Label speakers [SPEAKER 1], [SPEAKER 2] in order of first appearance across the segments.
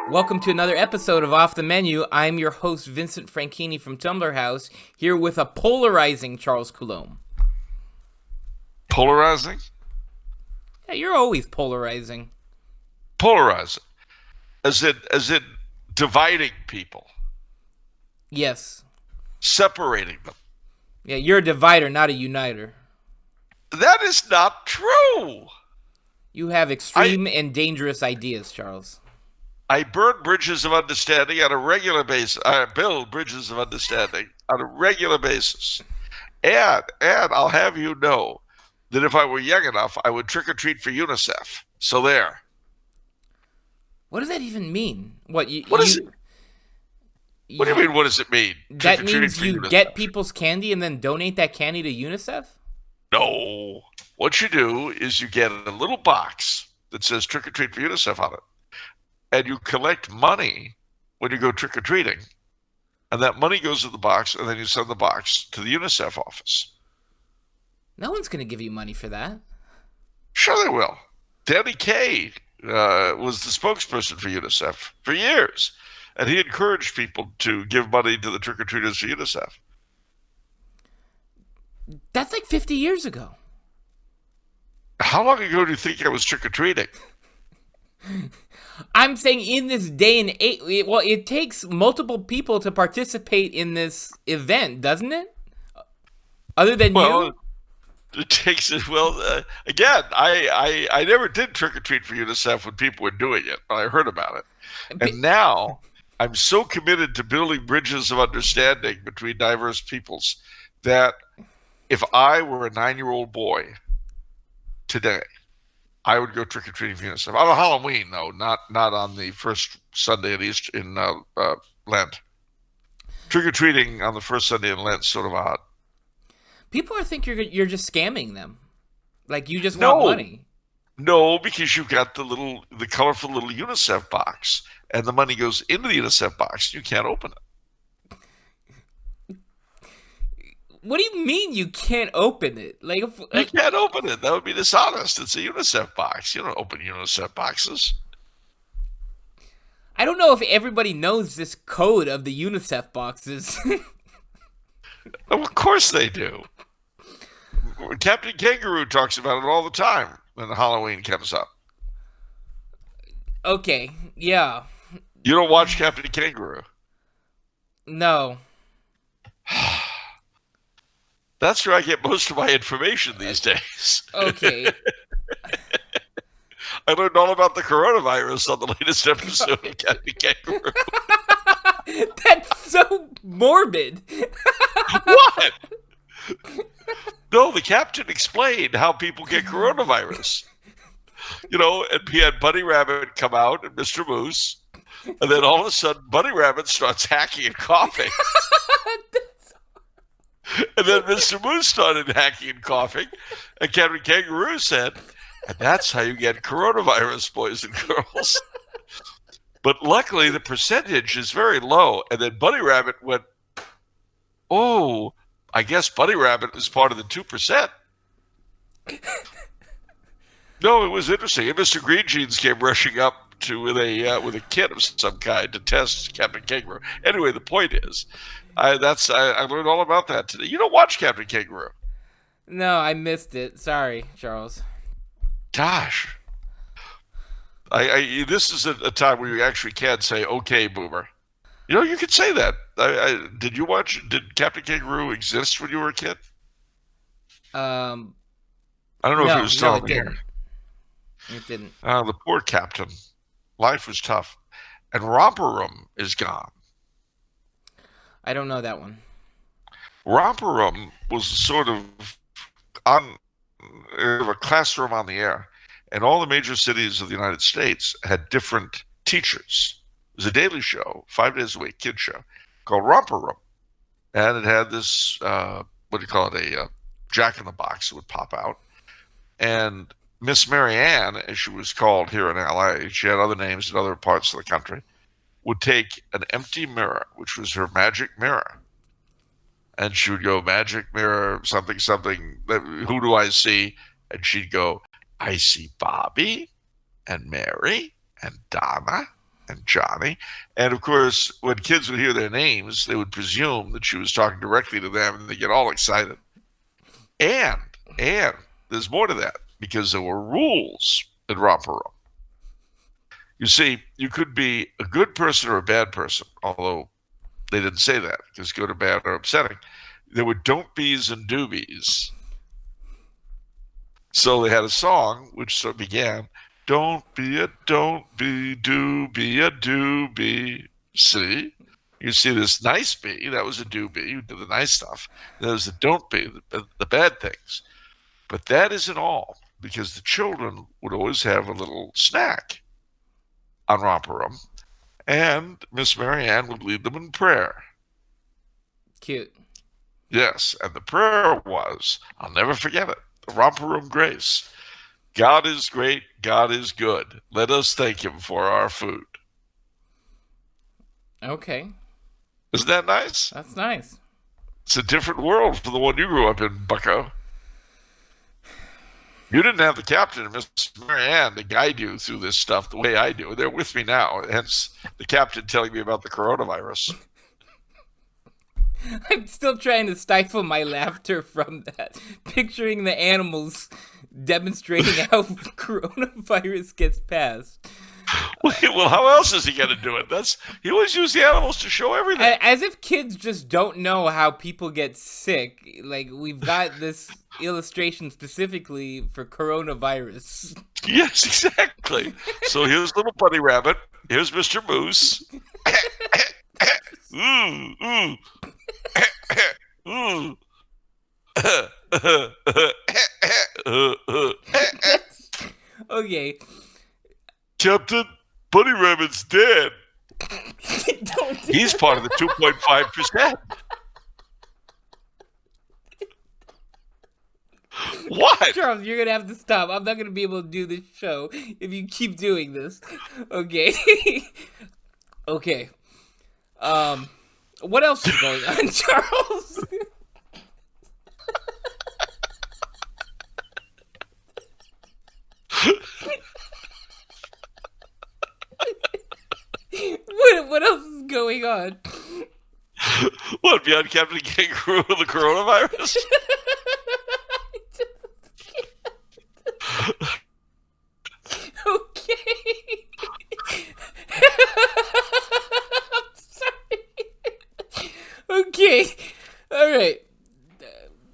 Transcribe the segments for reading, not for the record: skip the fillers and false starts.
[SPEAKER 1] Welcome to another episode of Off the Menu. I'm your host, Vincent Franchini from Tumblr House, here with a polarizing Charles Coulombe.
[SPEAKER 2] Polarizing?
[SPEAKER 1] Yeah, you're always polarizing.
[SPEAKER 2] Polarizing. As in dividing people.
[SPEAKER 1] Yes.
[SPEAKER 2] Separating them.
[SPEAKER 1] Yeah, you're a divider, not a uniter.
[SPEAKER 2] That is not true.
[SPEAKER 1] You have extreme and dangerous ideas, Charles.
[SPEAKER 2] I burn bridges of understanding on a regular basis. I build bridges of understanding on a regular basis. And I'll have you know that if I were young enough, I would trick-or-treat for UNICEF. So there.
[SPEAKER 1] What does that even mean? What do you
[SPEAKER 2] mean, what does it mean?
[SPEAKER 1] That means you get people's candy and then donate that candy to UNICEF?
[SPEAKER 2] No. What you do is you get a little box that says trick-or-treat for UNICEF on it. And you collect money when you go trick-or-treating. And that money goes in the box, and then you send the box to the UNICEF office.
[SPEAKER 1] No one's going to give you money for that.
[SPEAKER 2] Sure they will. Danny Kaye was the spokesperson for UNICEF for years. And he encouraged people to give money to the trick-or-treaters for UNICEF.
[SPEAKER 1] That's like 50 years ago.
[SPEAKER 2] How long ago do you think I was trick-or-treating?
[SPEAKER 1] I'm saying in this day and age, well, it takes multiple people to participate in this event, doesn't it? Other than you?
[SPEAKER 2] It takes it. Well, again, I never did trick-or-treat for UNICEF when people were doing it, but I heard about it. And now I'm so committed to building bridges of understanding between diverse peoples that if I were a 9-year-old boy today, I would go trick-or-treating for UNICEF. On Halloween, though, not on the first Sunday in Lent. Trick-or-treating on the first Sunday in Lent is sort of odd.
[SPEAKER 1] People think you're just scamming them. Like you just want money.
[SPEAKER 2] No, because you've got the colorful little UNICEF box, and the money goes into the UNICEF box. You can't open it.
[SPEAKER 1] What do you mean you can't open it?
[SPEAKER 2] You can't open it. That would be dishonest. It's a UNICEF box. You don't open UNICEF boxes.
[SPEAKER 1] I don't know if everybody knows this code of the UNICEF boxes.
[SPEAKER 2] Of course they do. Captain Kangaroo talks about it all the time when Halloween comes up.
[SPEAKER 1] Okay, yeah.
[SPEAKER 2] You don't watch Captain Kangaroo?
[SPEAKER 1] No.
[SPEAKER 2] That's where I get most of my information these days.
[SPEAKER 1] Okay.
[SPEAKER 2] I learned all about the coronavirus on the latest episode of Captain Kangaroo.
[SPEAKER 1] That's so morbid.
[SPEAKER 2] What? No, the captain explained how people get coronavirus. And he had Bunny Rabbit come out and Mr. Moose, and then all of a sudden Bunny Rabbit starts hacking and coughing. And then Mr. Moose started hacking and coughing, and Captain Kangaroo said, and that's how you get coronavirus, boys and girls. But luckily, the percentage is very low. And then Bunny Rabbit went, oh, I guess Bunny Rabbit is part of the 2%. No, it was interesting. And Mr. Green Jeans came rushing up with a kit of some kind to test Captain Kangaroo. Anyway, the point is, I learned all about that today. You don't watch Captain Kangaroo?
[SPEAKER 1] No, I missed it. Sorry, Charles.
[SPEAKER 2] Gosh. This is a time where you actually can say, okay, boomer. You could say that. Did Captain Kangaroo exist when you were a kid? I don't know if it was still in the air.
[SPEAKER 1] It didn't.
[SPEAKER 2] The poor captain. Life was tough. And Romper Room is gone.
[SPEAKER 1] I don't know that one.
[SPEAKER 2] Romper Room was sort of a classroom on the air. And all the major cities of the United States had different teachers. It was a daily show, 5 days a week, kid show, called Romper Room. And it had this, a jack-in-the-box that would pop out. And Miss Mary Ann, as she was called here in L.A., she had other names in other parts of the country, would take an empty mirror, which was her magic mirror, And she would go, magic mirror, something, something. Who do I see? And she'd go, I see Bobby and Mary and Donna and Johnny. And of course, when kids would hear their names, they would presume that she was talking directly to them, and they get all excited. And there's more to that, because there were rules in Romper Room. You see, you could be a good person or a bad person, although they didn't say that, because good or bad are upsetting. There were don't be's and do be's. So they had a song which so began, don't be a don't be, do be a do be. See? You see this nice be, that was a do be, you did the nice stuff. There was the don't be, the bad things. But that isn't all, because the children would always have a little snack on Romper Room, and Miss Marianne would lead them in prayer.
[SPEAKER 1] Cute.
[SPEAKER 2] Yes, and the prayer was, I'll never forget it, the Romper Room Grace. God is great, God is good. Let us thank him for our food.
[SPEAKER 1] Okay.
[SPEAKER 2] Isn't that nice?
[SPEAKER 1] That's nice.
[SPEAKER 2] It's a different world from the one you grew up in, bucko. You didn't have the captain and Miss Marianne to guide you through this stuff the way I do. They're with me now, hence the captain telling me about the coronavirus.
[SPEAKER 1] I'm still trying to stifle my laughter from that. Picturing the animals demonstrating how coronavirus gets passed.
[SPEAKER 2] Well, how else is he going to do it? He always used the animals to show everything.
[SPEAKER 1] As if kids just don't know how people get sick. Like, we've got this illustration specifically for coronavirus.
[SPEAKER 2] Yes, exactly. So here's little bunny rabbit. Here's Mr. Moose.
[SPEAKER 1] Okay.
[SPEAKER 2] Captain, Bunny Rabbit's dead. He's
[SPEAKER 1] that.
[SPEAKER 2] part of the 2.5%. What?
[SPEAKER 1] Charles, you're going to have to stop. I'm not going to be able to do this show if you keep doing this. Okay. Okay. What else is going on, Charles? What else is going on?
[SPEAKER 2] What, beyond Captain Kangaroo and the coronavirus?
[SPEAKER 1] Okay. I'm sorry. Okay. All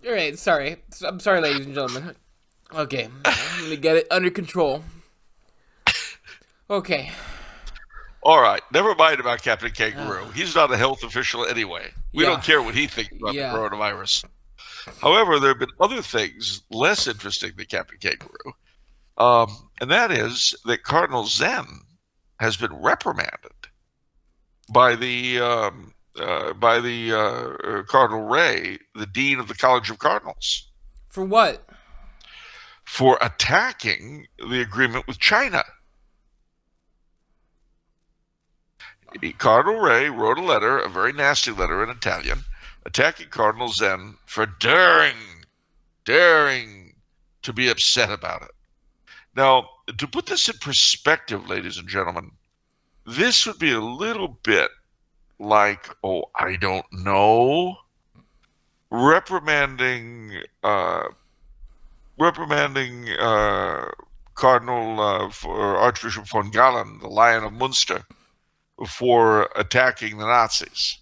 [SPEAKER 1] right. Sorry. I'm sorry, ladies and gentlemen. Okay. Let me get it under control. Okay.
[SPEAKER 2] All right. Never mind about Captain Kangaroo. He's not a health official anyway. We don't care what he thinks about the coronavirus. However, there have been other things less interesting than Captain Kangaroo. And that is that Cardinal Zen has been reprimanded by the Cardinal Ray, the Dean of the College of Cardinals.
[SPEAKER 1] For what?
[SPEAKER 2] For attacking the agreement with China. Cardinal Ray wrote a letter, a very nasty letter in Italian, attacking Cardinal Zen for daring to be upset about it. Now, to put this in perspective, ladies and gentlemen, this would be a little bit like, I don't know, reprimanding Cardinal for Archbishop von Galen, the Lion of Munster, for attacking the Nazis.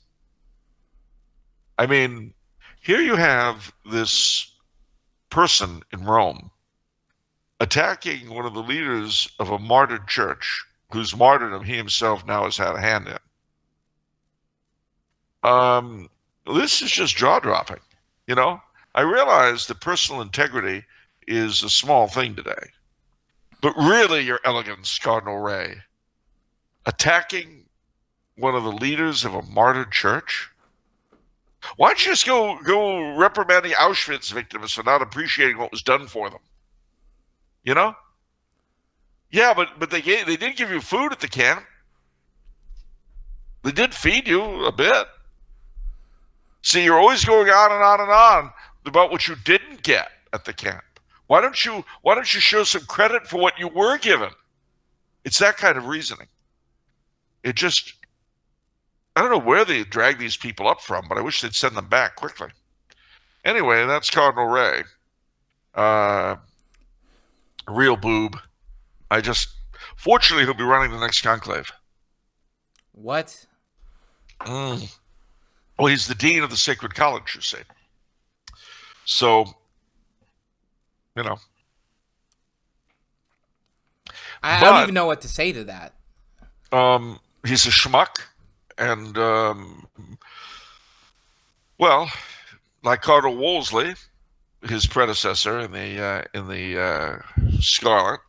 [SPEAKER 2] I mean, here you have this person in Rome attacking one of the leaders of a martyred church, whose martyrdom he himself now has had a hand in. This is just jaw-dropping, you know? I realize that personal integrity is a small thing today. But really, Your Elegance, Cardinal Ray, attacking one of the leaders of a martyred church? Why don't you just go reprimanding Auschwitz victims for not appreciating what was done for them? You know? Yeah, but they did give you food at the camp. They did feed you a bit. See, you're always going on and on and on about what you didn't get at the camp. Why don't you show some credit for what you were given? It's that kind of reasoning. It just, I don't know where they drag these people up from, but I wish they'd send them back quickly. Anyway, that's Cardinal Ray. Real boob. Fortunately, he'll be running the next conclave.
[SPEAKER 1] What?
[SPEAKER 2] Well, he's the dean of the Sacred College, you see. So, you know.
[SPEAKER 1] I don't even know what to say to that.
[SPEAKER 2] He's a schmuck, and well, like Cardinal Wolsey, his predecessor in the Scarlet,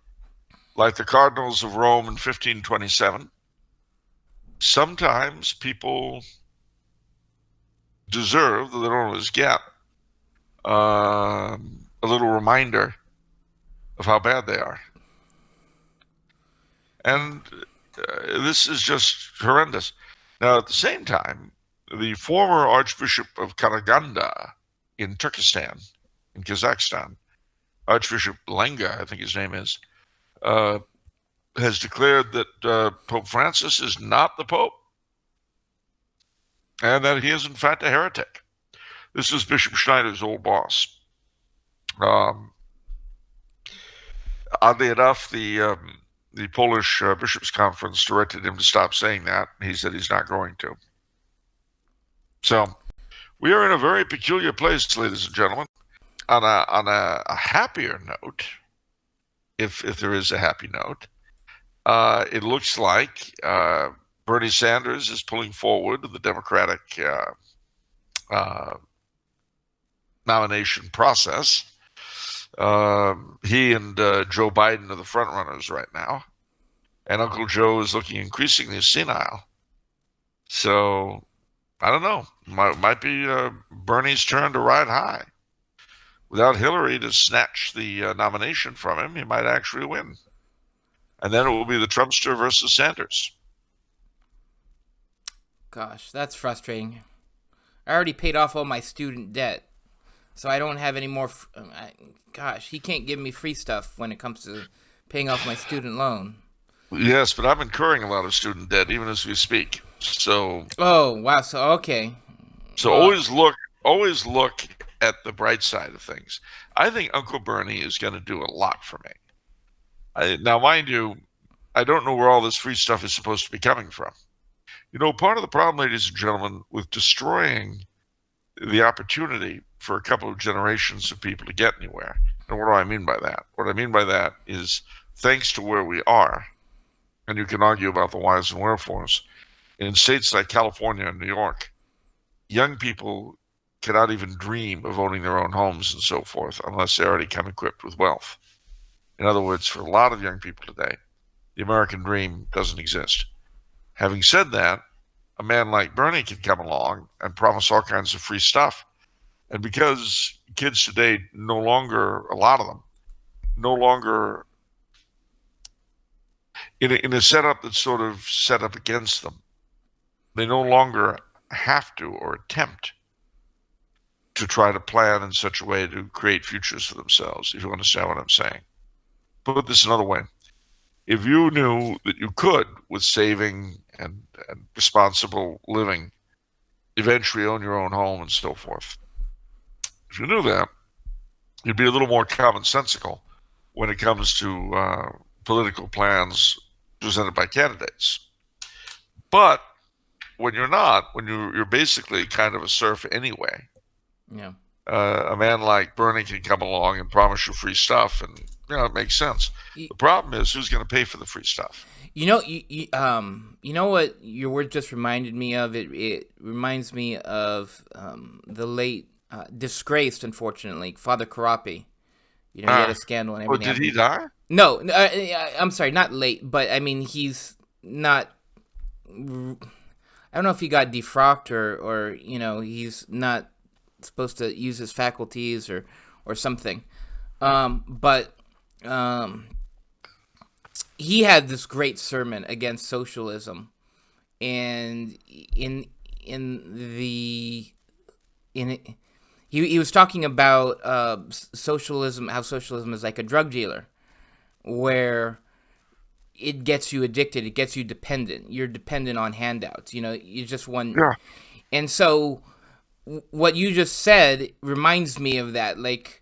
[SPEAKER 2] like the Cardinals of Rome in 1527. Sometimes people deserve, though they don't always get, a little reminder of how bad they are. And this is just horrendous. Now, at the same time, the former Archbishop of Karaganda in Turkestan, in Kazakhstan, Archbishop Lenga, I think his name is, has declared that Pope Francis is not the Pope, and that he is, in fact, a heretic. This is Bishop Schneider's old boss. Oddly enough, the Polish Bishops' Conference directed him to stop saying that. He said he's not going to. So we are in a very peculiar place, ladies and gentlemen. On a happier note, if there is a happy note, it looks like Bernie Sanders is pulling forward the Democratic nomination process. He and Joe Biden are the front runners right now, and Uncle Joe is looking increasingly senile. So I don't know. Might be Bernie's turn to ride high. Without Hillary to snatch the nomination from him, he might actually win. And then it will be the Trumpster versus Sanders.
[SPEAKER 1] Gosh, that's frustrating. I already paid off all my student debt, so I don't have any more. Gosh, he can't give me free stuff when it comes to paying off my student loan.
[SPEAKER 2] Yes, but I'm incurring a lot of student debt even as we speak. So.
[SPEAKER 1] Oh wow! So okay.
[SPEAKER 2] So always look at the bright side of things. I think Uncle Bernie is going to do a lot for me. Now, mind you, I don't know where all this free stuff is supposed to be coming from. You know, part of the problem, ladies and gentlemen, with destroying the opportunity for a couple of generations of people to get anywhere, and what do I mean by that? What I mean by that is, thanks to where we are, and you can argue about the whys and wherefores, in states like California and New York, young people cannot even dream of owning their own homes and so forth unless they already come equipped with wealth. In other words, for a lot of young people today, the American dream doesn't exist. Having said that, a man like Bernie can come along and promise all kinds of free stuff. And because kids today no longer, a lot of them, no longer in a setup that's sort of set up against them, they no longer have to or attempt to try to plan in such a way to create futures for themselves, if you understand what I'm saying. Put this another way. If you knew that you could, with saving and responsible living, eventually own your own home and so forth, if you knew that, you'd be a little more commonsensical when it comes to political plans presented by candidates. But when you're not, when you're basically kind of a serf anyway,
[SPEAKER 1] yeah,
[SPEAKER 2] a man like Bernie can come along and promise you free stuff, and it makes sense. The problem is, who's going to pay for the free stuff?
[SPEAKER 1] You know what your word just reminded me of? It reminds me of the late disgraced, unfortunately, Father Karapi. He had a scandal and everything.
[SPEAKER 2] Did he die?
[SPEAKER 1] No, I'm sorry, not late, but I mean he's not. I don't know if he got defrocked or he's not supposed to use his faculties or something. But he had this great sermon against socialism, and in the in it. He was talking about socialism, how socialism is like a drug dealer, where it gets you addicted, it gets you dependent. You're dependent on handouts. You know, you just want,
[SPEAKER 2] Yeah.
[SPEAKER 1] and so what you just said reminds me of that. Like,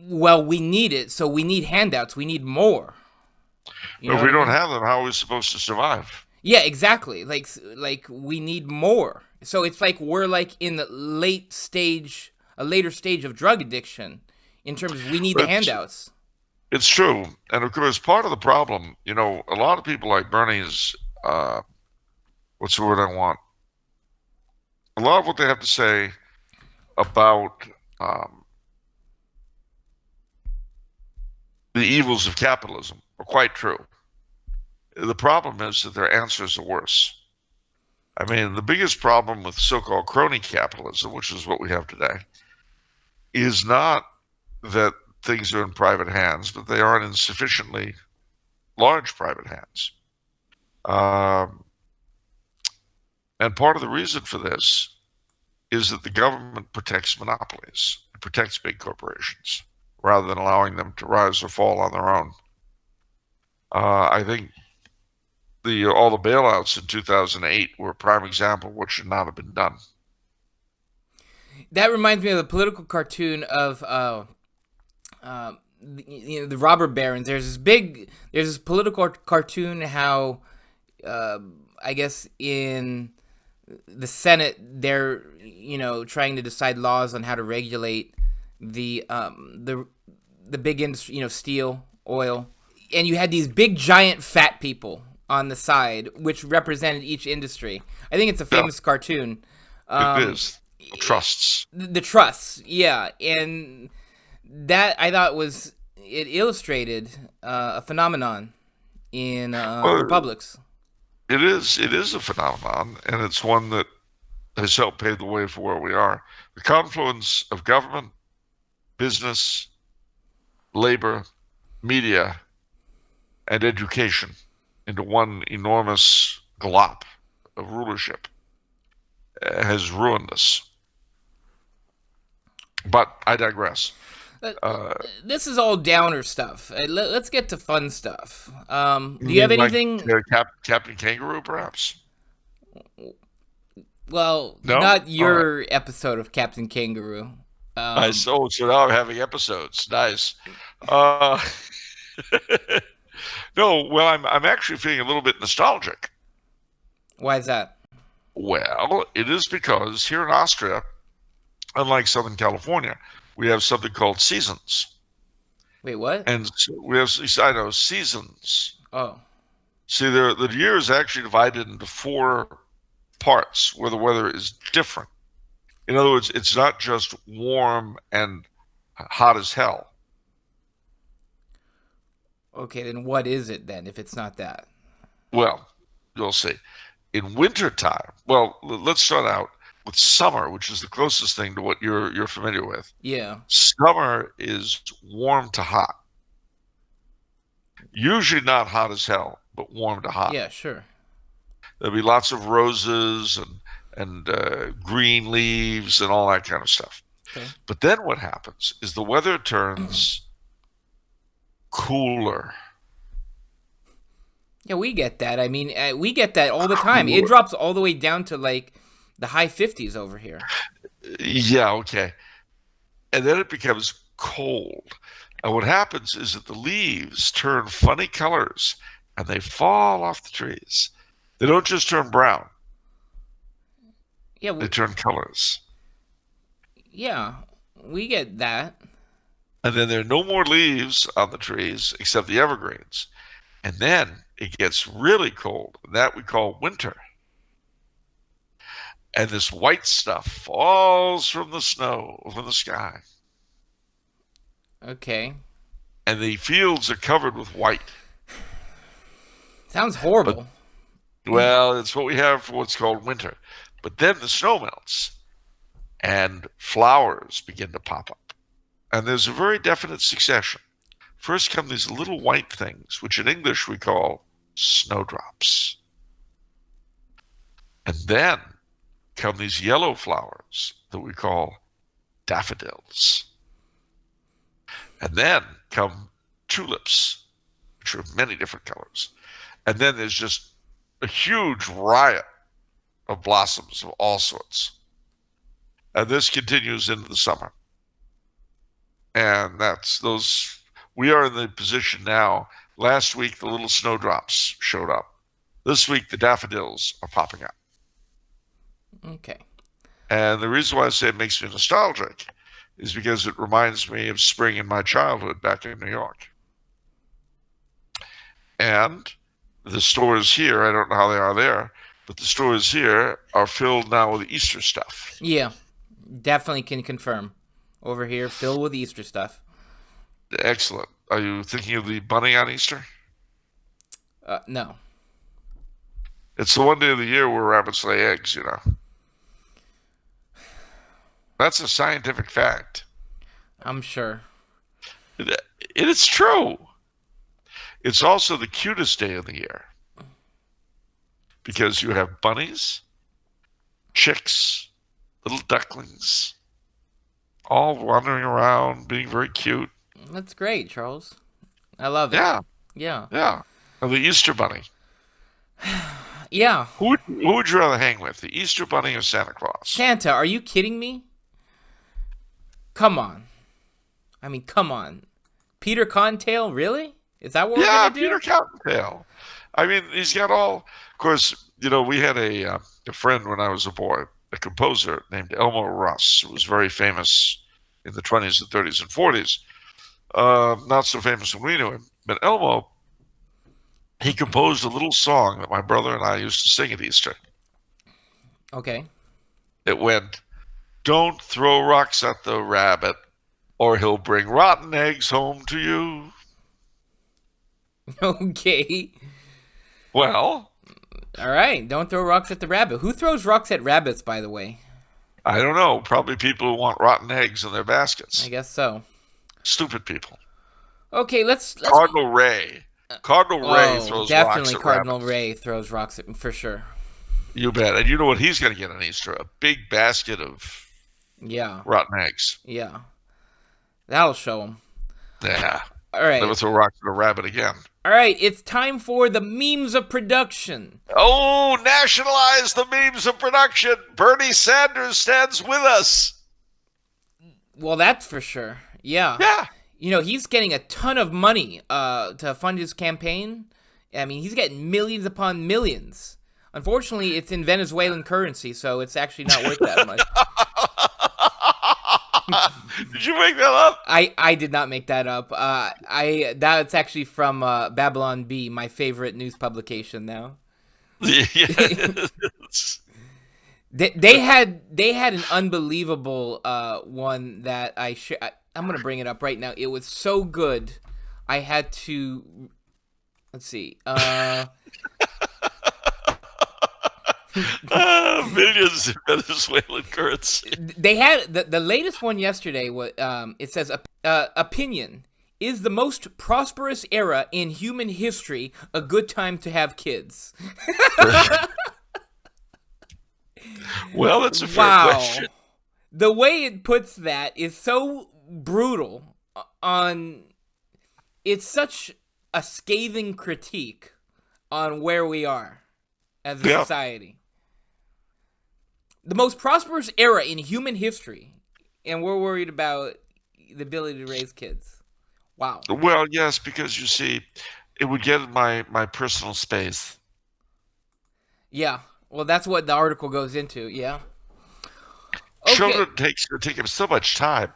[SPEAKER 1] well, we need it, so we need handouts. We need more. You
[SPEAKER 2] But
[SPEAKER 1] know
[SPEAKER 2] if
[SPEAKER 1] what
[SPEAKER 2] we
[SPEAKER 1] I
[SPEAKER 2] don't
[SPEAKER 1] mean?
[SPEAKER 2] have them, how are we supposed to survive?
[SPEAKER 1] Yeah, exactly. Like we need more. So it's like we're like in the late stage, a later stage of drug addiction, in terms of we need the
[SPEAKER 2] It's
[SPEAKER 1] handouts.
[SPEAKER 2] it's true, and of course, part of the problem, a lot of people like Bernie's. What's the word I want? A lot of what they have to say about um, the evils of capitalism are quite true. The problem is that their answers are worse. I mean, the biggest problem with so-called crony capitalism, which is what we have today, is not that things are in private hands, but they aren't in sufficiently large private hands. Um, and part of the reason for this is that the government protects monopolies, it protects big corporations, rather than allowing them to rise or fall on their own. I think all the bailouts in 2008 were a prime example of what should not have been done.
[SPEAKER 1] That reminds me of the political cartoon of the robber barons. There's this political cartoon how I guess in the Senate they're trying to decide laws on how to regulate the big industry, steel, oil, and you had these big giant fat people on the side which represented each industry. I think it's a
[SPEAKER 2] Yeah,
[SPEAKER 1] famous cartoon.
[SPEAKER 2] it is. Trusts.
[SPEAKER 1] The trusts, yeah, and that I thought it illustrated a phenomenon in
[SPEAKER 2] Well,
[SPEAKER 1] republics.
[SPEAKER 2] it is a phenomenon, and it's one that has helped pave the way for where we are. The confluence of government, business, labor, media, and education into one enormous glop of rulership has ruined us. But I digress.
[SPEAKER 1] Uh,
[SPEAKER 2] Uh,
[SPEAKER 1] this is all downer stuff. Let's get to fun stuff.
[SPEAKER 2] you
[SPEAKER 1] Do you have
[SPEAKER 2] mean like
[SPEAKER 1] anything?
[SPEAKER 2] Captain Kangaroo, perhaps?
[SPEAKER 1] Well,
[SPEAKER 2] No?
[SPEAKER 1] not
[SPEAKER 2] All right.
[SPEAKER 1] your episode of Captain Kangaroo.
[SPEAKER 2] Nice. Oh, so now I'm having episodes. Nice. Uh, no, well, I'm actually feeling a little bit nostalgic.
[SPEAKER 1] Why is that?
[SPEAKER 2] Well, it is because here in Austria, unlike Southern California, we have something called seasons.
[SPEAKER 1] Wait, what?
[SPEAKER 2] And we have, I know, seasons.
[SPEAKER 1] Oh,
[SPEAKER 2] See, the year is actually divided into four parts where the weather is different. In other words, it's not just warm and hot as hell.
[SPEAKER 1] okay. Then what is it then? If it's not that?
[SPEAKER 2] Well, you'll see. In wintertime, well, let's start out with summer, which is the closest thing to what you're familiar with.
[SPEAKER 1] Yeah.
[SPEAKER 2] Summer is warm to hot. Usually not hot as hell, but warm to hot.
[SPEAKER 1] Yeah. Sure.
[SPEAKER 2] There'll be lots of roses and green leaves and all that kind of stuff.
[SPEAKER 1] Okay.
[SPEAKER 2] But then what happens is the weather turns cooler.
[SPEAKER 1] Yeah, we get that. I mean, we get that all the time. It
[SPEAKER 2] Cooler.
[SPEAKER 1] drops all the way down to like the high 50s over here.
[SPEAKER 2] Yeah, okay. And then it becomes cold. And what happens is that the leaves turn funny colors and they fall off the trees. They don't just turn brown,
[SPEAKER 1] Yeah,
[SPEAKER 2] they turn colors.
[SPEAKER 1] yeah, we get that.
[SPEAKER 2] And then there are no more leaves on the trees except the evergreens. And then it gets really cold. That we call winter. And this white stuff falls from the snow, from the sky.
[SPEAKER 1] Okay.
[SPEAKER 2] And the fields are covered with white.
[SPEAKER 1] Sounds
[SPEAKER 2] But,
[SPEAKER 1] horrible.
[SPEAKER 2] well, it's what we have for what's called winter. But then the snow melts and flowers begin to pop up. And there's a very definite succession. First come these little white things, which in English we call snowdrops. And then come these yellow flowers that we call daffodils. And then come tulips, which are many different colors. And then there's just a huge riot of blossoms of all sorts. And this continues into the summer. And we are in the position now. Last week, the little snowdrops showed up. This week, the daffodils are popping up.
[SPEAKER 1] Okay.
[SPEAKER 2] And the reason why I say it makes me nostalgic is because it reminds me of spring in my childhood back in New York. And the stores here, I don't know how they are there, but the stores here are filled now with Easter stuff.
[SPEAKER 1] Yeah, definitely can confirm. Over here, filled with Easter stuff.
[SPEAKER 2] Excellent. Are you thinking of the bunny on Easter?
[SPEAKER 1] No.
[SPEAKER 2] It's the one day of the year where rabbits lay eggs, you know. That's a scientific fact.
[SPEAKER 1] I'm sure.
[SPEAKER 2] It's true. It's also the cutest day of the year because you have bunnies, chicks, little ducklings, all wandering around, being very cute.
[SPEAKER 1] That's great, Charles. I love it.
[SPEAKER 2] Yeah.
[SPEAKER 1] Yeah.
[SPEAKER 2] Yeah. And the Easter bunny.
[SPEAKER 1] Yeah.
[SPEAKER 2] Who would you rather hang with, the Easter bunny or Santa Claus?
[SPEAKER 1] Santa, are you kidding me? Come on. I mean, come on. Peter Cottontail, really? Is that what we're going to do?
[SPEAKER 2] Yeah, Peter Cottontail. I mean, he's got all... Of course, you know, we had a friend when I was a boy, a composer named Elmo Russ, who was very famous in the 20s and 30s and 40s. Not so famous when we knew him. But Elmo, he composed a little song that my brother and I used to sing at Easter.
[SPEAKER 1] Okay.
[SPEAKER 2] It went, "Don't throw rocks at the rabbit, or he'll bring rotten eggs home to you."
[SPEAKER 1] Okay.
[SPEAKER 2] Well,
[SPEAKER 1] all right. Don't throw rocks at the rabbit. Who throws rocks at rabbits, by the way?
[SPEAKER 2] I don't know. Probably people who want rotten eggs in their baskets.
[SPEAKER 1] I guess so.
[SPEAKER 2] Stupid people.
[SPEAKER 1] Okay, let's
[SPEAKER 2] Cardinal Ray. Cardinal Ray throws rocks at
[SPEAKER 1] definitely Cardinal
[SPEAKER 2] rabbits.
[SPEAKER 1] Ray throws rocks at, for sure.
[SPEAKER 2] You bet. And you know what he's going to get on Easter? A big basket of rotten eggs.
[SPEAKER 1] Yeah. That'll show him.
[SPEAKER 2] Yeah.
[SPEAKER 1] All right.
[SPEAKER 2] Never throw rocks at a rabbit again.
[SPEAKER 1] All right, it's time for the memes of production.
[SPEAKER 2] Oh, nationalize the memes of production. Bernie Sanders stands with us.
[SPEAKER 1] Well, that's for sure. Yeah.
[SPEAKER 2] Yeah.
[SPEAKER 1] You know, he's getting a ton of money to fund his campaign. I mean, he's getting millions upon millions. Unfortunately, it's in Venezuelan currency, so it's actually not worth that much.
[SPEAKER 2] Did you make that up?
[SPEAKER 1] I did not make that up. That's actually from Babylon Bee, my favorite news publication now.
[SPEAKER 2] Yes.
[SPEAKER 1] They had an unbelievable one that I'm gonna bring it up right now. It was so good, I had to. Let's see.
[SPEAKER 2] Millions in Venezuelan currency.
[SPEAKER 1] They had the latest one yesterday. It says opinion is the most prosperous era in human history a good time to have kids.
[SPEAKER 2] Well, that's a fair question.
[SPEAKER 1] The way it puts that is so brutal. It's such a scathing critique on where we are as a society. The most prosperous era in human history, and we're worried about the ability to raise kids. Wow.
[SPEAKER 2] Well, yes, because you see, it would get in my personal space.
[SPEAKER 1] Yeah. Well, that's what the article goes into. Yeah. Okay.
[SPEAKER 2] Children take up so much time.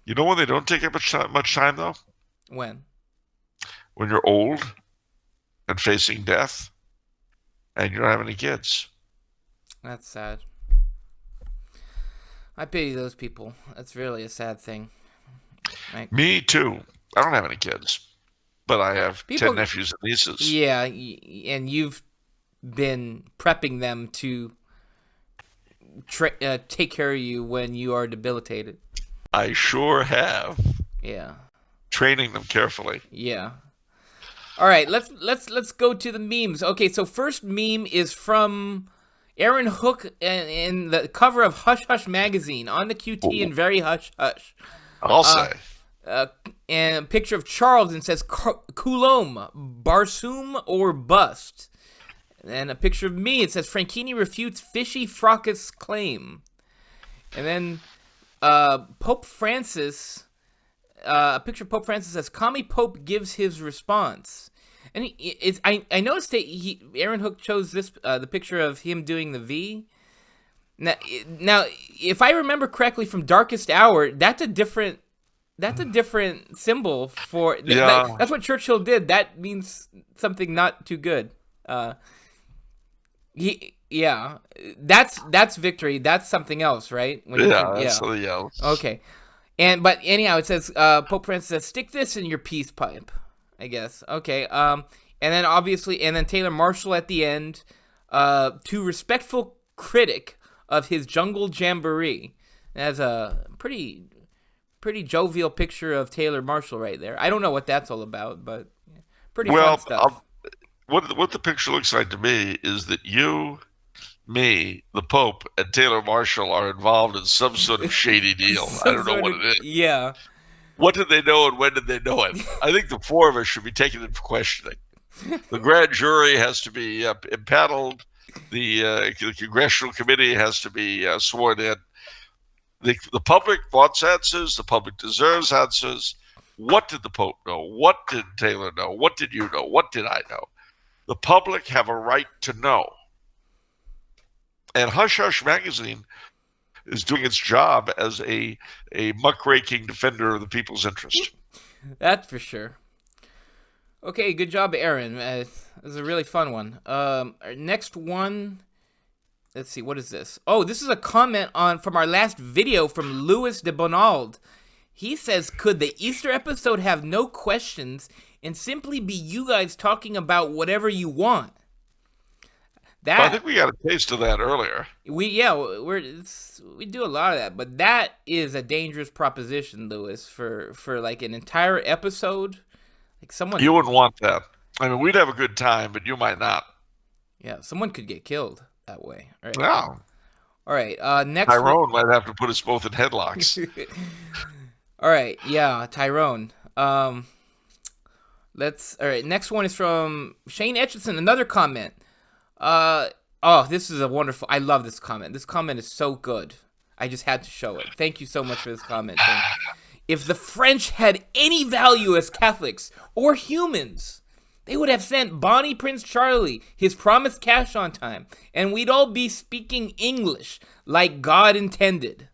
[SPEAKER 2] You know when they don't take up much time, though?
[SPEAKER 1] When?
[SPEAKER 2] When you're old and facing death and you don't have any kids.
[SPEAKER 1] That's sad. I pity those people. That's really a sad thing. Right?
[SPEAKER 2] Me too. I don't have any kids, but I have 10 nephews and nieces.
[SPEAKER 1] Yeah, and you've been prepping them to take care of you when you are debilitated.
[SPEAKER 2] I sure have.
[SPEAKER 1] Yeah.
[SPEAKER 2] Training them carefully.
[SPEAKER 1] Yeah. All right, let's go to the memes. Okay, so first meme is from Aaron Hook in the cover of Hush Hush magazine on the QT and very hush hush.
[SPEAKER 2] I'll say.
[SPEAKER 1] And a picture of Charles and says Coulombe, Barsoom or bust. And a picture of me, it says Franchini refutes fishy fracas claim. And then Pope Francis, a picture of Pope Francis says Commie Pope gives his response. And I noticed that Aaron Hook chose this the picture of him doing the V. Now, if I remember correctly from Darkest Hour, that's a different symbol for. That's what Churchill did. That means something not too good. That's victory. That's something else, right?
[SPEAKER 2] That's something else.
[SPEAKER 1] Okay, but anyhow, it says Pope Francis says, "Stick this in your peace pipe." I guess. Okay. And then obviously, and then Taylor Marshall at the end, to respectful critic of his jungle jamboree. That's a pretty jovial picture of Taylor Marshall right there. I don't know what that's all about, but pretty fun stuff.
[SPEAKER 2] What the picture looks like to me is that you, me, the Pope, and Taylor Marshall are involved in some sort of shady deal. I don't know what it is.
[SPEAKER 1] Yeah.
[SPEAKER 2] What did they know and when did they know it? I think the four of us should be taken in for questioning. The grand jury has to be impaneled. The congressional committee has to be sworn in. The public wants answers. The public deserves answers. What did the Pope know? What did Taylor know? What did you know? What did I know? The public have a right to know. And Hush Hush magazine is doing its job as a muckraking defender of the people's interest.
[SPEAKER 1] That's for sure. Okay, good job, Aaron. It was a really fun one. Our next one, let's see, what is this? Oh, this is a comment from our last video from Louis de Bonald. He says, could the Easter episode have no questions and simply be you guys talking about whatever you want?
[SPEAKER 2] I think we got a taste of that earlier.
[SPEAKER 1] We do a lot of that, but that is a dangerous proposition, Louis, for like an entire episode. Like someone,
[SPEAKER 2] you wouldn't want that. I mean, we'd have a good time, but you might not.
[SPEAKER 1] Yeah, someone could get killed that way. All right.
[SPEAKER 2] Yeah.
[SPEAKER 1] All right. Next,
[SPEAKER 2] Tyrone might have to put us both in headlocks.
[SPEAKER 1] All right. Yeah, Tyrone. All right. Next one is from Shane Etchison. Another comment. This is a wonderful. I love this comment. This comment is so good. I just had to show it. Thank you so much for this comment. If the French had any value as Catholics or humans, they would have sent Bonnie Prince Charlie his promised cash on time, and we'd all be speaking English like God intended.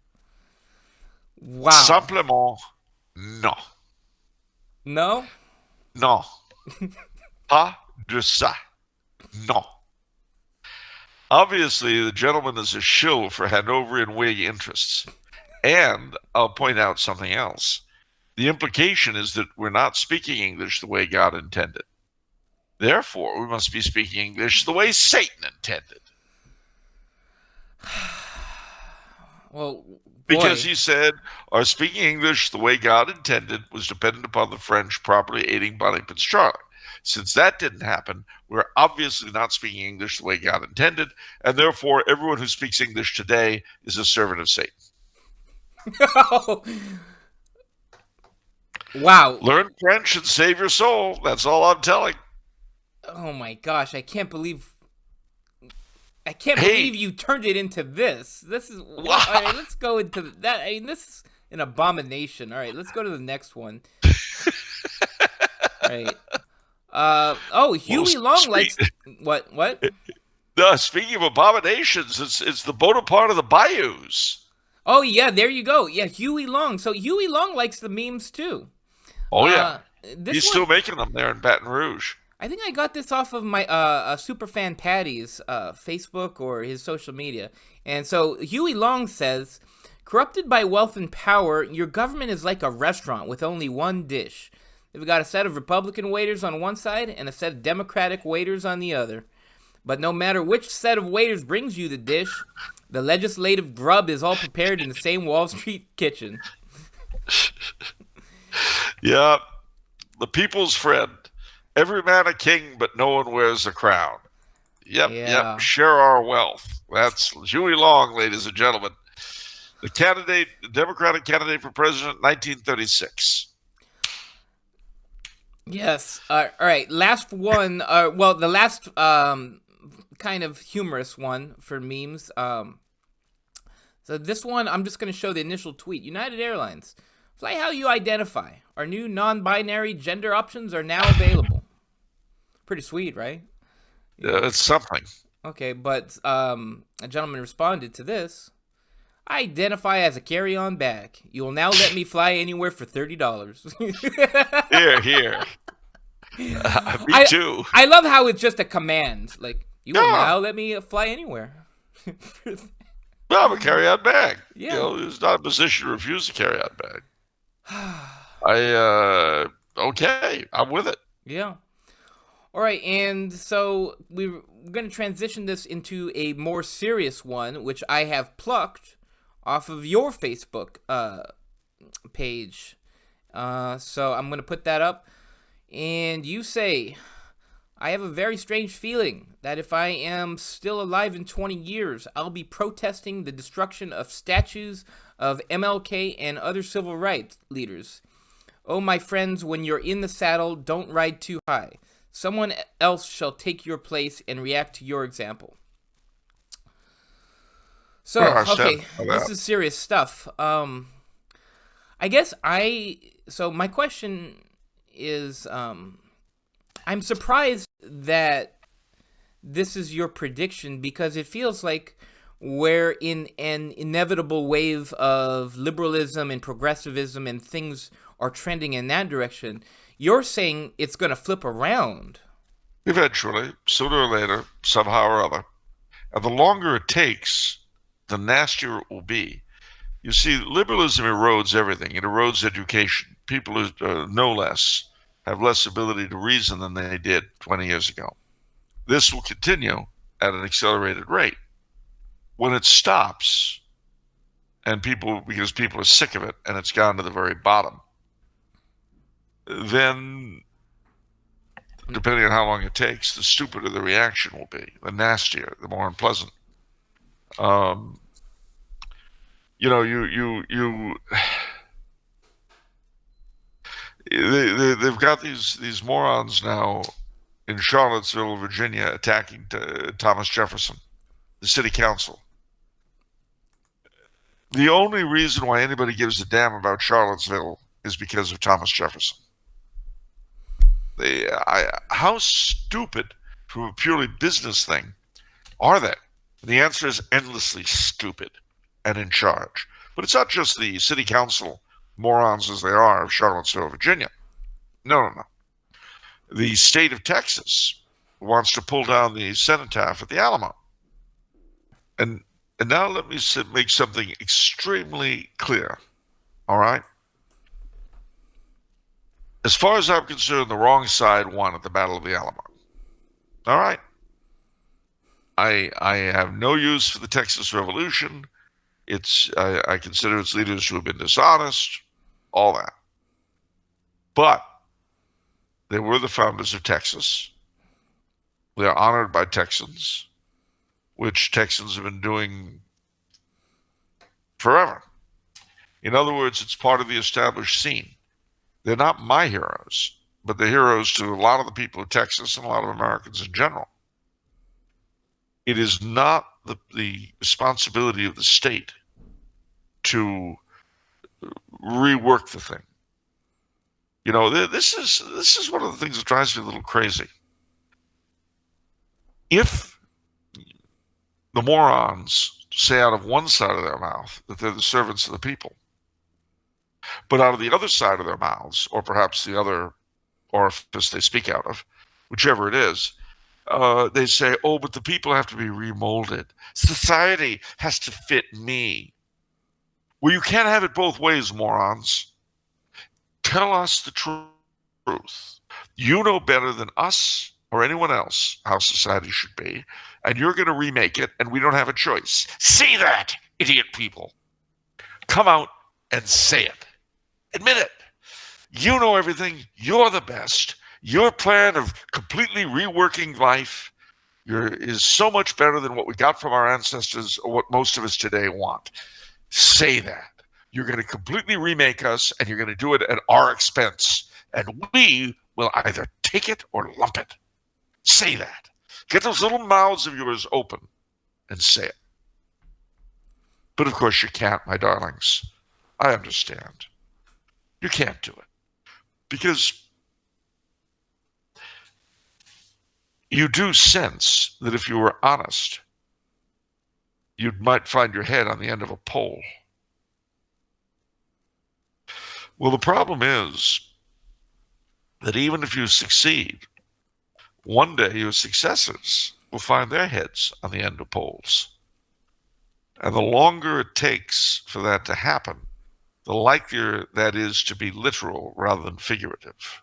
[SPEAKER 1] Wow.
[SPEAKER 2] Simplement, non.
[SPEAKER 1] No?
[SPEAKER 2] Non. Pas de ça. Non. Obviously, the gentleman is a shill for Hanoverian Whig interests. And I'll point out something else. The implication is that we're not speaking English the way God intended. Therefore, we must be speaking English the way Satan intended.
[SPEAKER 1] Well,
[SPEAKER 2] because he said, our speaking English the way God intended was dependent upon the French properly aiding Bonnie Prince Charlie. Since that didn't happen, we're obviously not speaking English the way God intended, and therefore everyone who speaks English today is a servant of Satan.
[SPEAKER 1] Wow.
[SPEAKER 2] Learn French and save your soul. That's all I'm telling.
[SPEAKER 1] Oh my gosh, I can't believe you turned it into this. This is all right, let's go into that. I mean, this is an abomination. All right, let's go to the next one. All right. Huey Long likes what?
[SPEAKER 2] No, speaking of abominations, it's the Bonaparte of the bayous.
[SPEAKER 1] Oh yeah, there you go. Yeah, Huey Long. So Huey Long likes the memes too.
[SPEAKER 2] Oh yeah, he's still making them there in Baton Rouge.
[SPEAKER 1] I think I got this off of my Superfan Patty's Facebook or his social media. And so Huey Long says, corrupted by wealth and power, your government is like a restaurant with only one dish. They've got a set of Republican waiters on one side and a set of Democratic waiters on the other. But no matter which set of waiters brings you the dish, the legislative grub is all prepared in the same Wall Street kitchen.
[SPEAKER 2] Yeah, the people's friend. Every man a king, but no one wears a crown. Yep.
[SPEAKER 1] Yeah.
[SPEAKER 2] Share our wealth. That's Huey Long, ladies and gentlemen. The Democratic candidate for president, 1936.
[SPEAKER 1] Yes. All right. Last one. Well, the last kind of humorous one for memes. So this one, I'm just going to show the initial tweet. United Airlines, fly how you identify. Our new non-binary gender options are now available. Pretty sweet, right?
[SPEAKER 2] Yeah, it's something.
[SPEAKER 1] Okay, but a gentleman responded to this. I identify as a carry-on bag. You will now let me fly anywhere for $30.
[SPEAKER 2] Here. Me too.
[SPEAKER 1] I love how it's just a command. Like, you will
[SPEAKER 2] Yeah.
[SPEAKER 1] now let me fly anywhere.
[SPEAKER 2] No, I'm a carry-on bag.
[SPEAKER 1] Yeah.
[SPEAKER 2] You know, it's not a position to refuse a carry-on bag. Okay, I'm with it.
[SPEAKER 1] Yeah. All right, and so we're going to transition this into a more serious one, which I have plucked off of your Facebook page. So I'm going to put that up. And you say, I have a very strange feeling that if I am still alive in 20 years, I'll be protesting the destruction of statues of MLK and other civil rights leaders. Oh, my friends, when you're in the saddle, don't ride too high. Someone else shall take your place and react to your example. So, okay, this is serious stuff. I guess so my question is, I'm surprised that this is your prediction because it feels like we're in an inevitable wave of liberalism and progressivism and things are trending in that direction. You're saying it's going to flip around.
[SPEAKER 2] Eventually, sooner or later, somehow or other. And the longer it takes, the nastier it will be. You see, liberalism erodes everything. It erodes education. People who know less have less ability to reason than they did 20 years ago. This will continue at an accelerated rate. When it stops, and because people are sick of it, and it's gone to the very bottom, then, depending on how long it takes, the stupider the reaction will be, the nastier, the more unpleasant. They've got these morons now in Charlottesville, Virginia, attacking Thomas Jefferson, the city council. The only reason why anybody gives a damn about Charlottesville is because of Thomas Jefferson. How stupid, from a purely business thing, are they? The answer is endlessly stupid and in charge. But it's not just the city council morons as they are of Charlottesville, Virginia. No. The state of Texas wants to pull down the cenotaph at the Alamo. And now let me make something extremely clear. All right? As far as I'm concerned, the wrong side won at the Battle of the Alamo. All right? I have no use for the Texas Revolution. I consider its leaders to have been dishonest, all that. But they were the founders of Texas. They are honored by Texans, which Texans have been doing forever. In other words, it's part of the established scene. They're not my heroes, but they're heroes to a lot of the people of Texas and a lot of Americans in general. It is not the responsibility of the state to rework the thing. You know, this is one of the things that drives me a little crazy. If the morons say out of one side of their mouth that they're the servants of the people, but out of the other side of their mouths, or perhaps the other orifice they speak out of, whichever it is, they say, oh, but the people have to be remolded. Society has to fit me. Well, you can't have it both ways, morons. Tell us the truth. You know better than us or anyone else how society should be, and you're going to remake it, and we don't have a choice. Say that, idiot people. Come out and say it. Admit it. You know everything. You're the best. Your plan of completely reworking life is so much better than what we got from our ancestors or what most of us today want. Say that. You're going to completely remake us, and you're going to do it at our expense. And we will either take it or lump it. Say that. Get those little mouths of yours open and say it. But of course you can't, my darlings. I understand. You can't do it. Because you do sense that if you were honest, you might find your head on the end of a pole. Well, the problem is that even if you succeed, one day your successors will find their heads on the end of poles. And the longer it takes for that to happen, the likelier that is to be literal rather than figurative.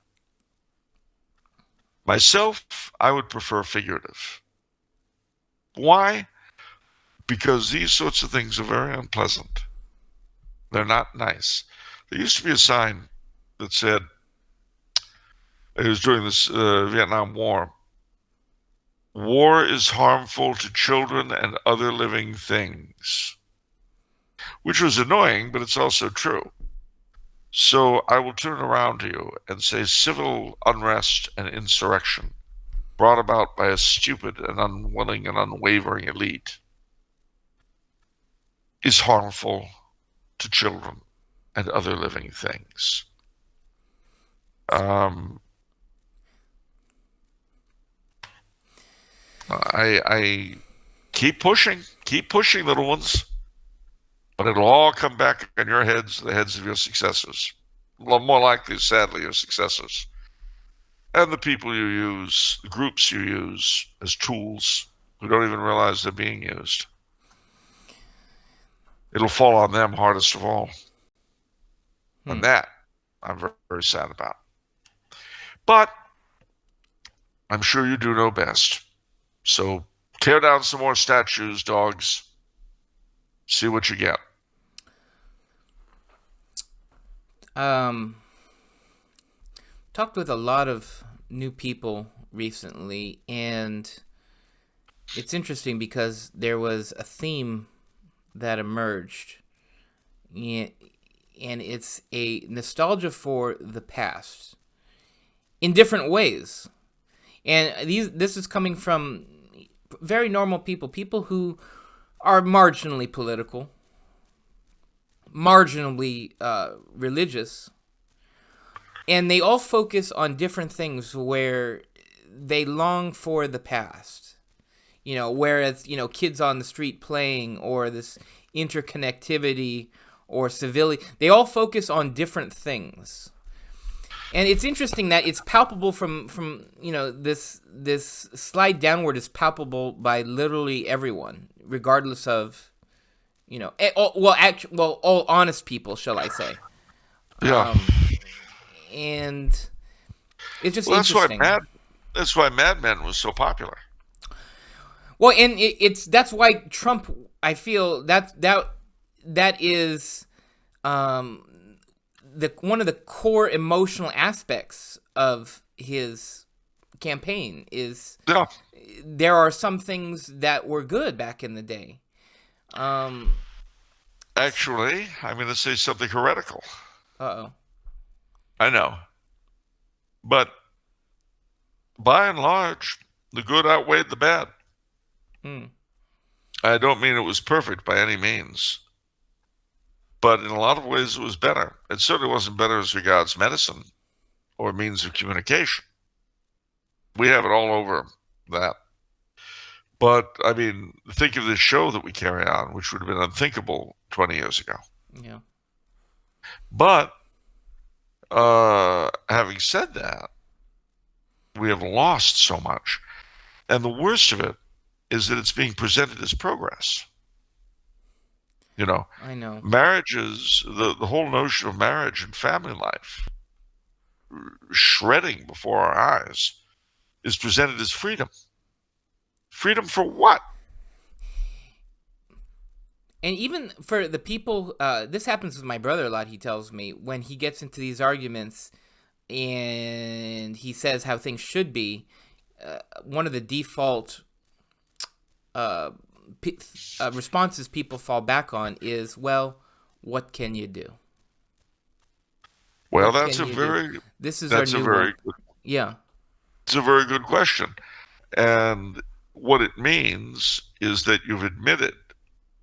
[SPEAKER 2] Myself, I would prefer figurative. Why? Because these sorts of things are very unpleasant. They're not nice. There used to be a sign that said, it was during this Vietnam War, war is harmful to children and other living things, which was annoying, but it's also true. So I will turn around to you and say civil unrest and insurrection brought about by a stupid and unwilling and unwavering elite is harmful to children and other living things. I keep pushing, little ones, but it'll all come back on your heads, the heads of your successors. Well, more likely, sadly, your successors. And the people you use, the groups you use as tools who don't even realize they're being used. It'll fall on them hardest of all. And that I'm very, very sad about. But I'm sure you do know best. So tear down some more statues, dogs. See what you get.
[SPEAKER 1] Talked with a lot of new people recently, and it's interesting because there was a theme that emerged, and it's a nostalgia for the past in different ways. And this is coming from very normal people who are marginally political, marginally religious, and they all focus on different things where they long for the past. You know, whereas, kids on the street playing, or this interconnectivity, or civility, they all focus on different things. And it's interesting that it's palpable from this slide downward is palpable by literally everyone, regardless of, all honest people, shall I say?
[SPEAKER 2] Yeah.
[SPEAKER 1] And it's just
[SPEAKER 2] well,
[SPEAKER 1] interesting.
[SPEAKER 2] That's why Mad Men was so popular.
[SPEAKER 1] Well, and that's why Trump, I feel that is one of the core emotional aspects of his campaign is there are some things that were good back in the day.
[SPEAKER 2] Actually, I'm going to say something heretical.
[SPEAKER 1] Uh-oh.
[SPEAKER 2] I know. But by and large, the good outweighed the bad. I don't mean it was perfect by any means. But in a lot of ways, it was better. It certainly wasn't better as regards medicine or means of communication. We have it all over that. But, I mean, think of this show that we carry on, which would have been unthinkable 20 years ago.
[SPEAKER 1] Yeah.
[SPEAKER 2] But, having said that, we have lost so much. And the worst of it is that it's being presented as progress.
[SPEAKER 1] I know.
[SPEAKER 2] Marriages, the whole notion of marriage and family life, shredding before our eyes, is presented as freedom. Freedom for what?
[SPEAKER 1] And even for the people, this happens with my brother a lot, he tells me, when he gets into these arguments and he says how things should be, one of the default responses people fall back on is, well, what can you do?
[SPEAKER 2] Well,
[SPEAKER 1] What can you do? This is our
[SPEAKER 2] that's a
[SPEAKER 1] new one.
[SPEAKER 2] very good,
[SPEAKER 1] Yeah.
[SPEAKER 2] it's a very good question. And what it means is that you've admitted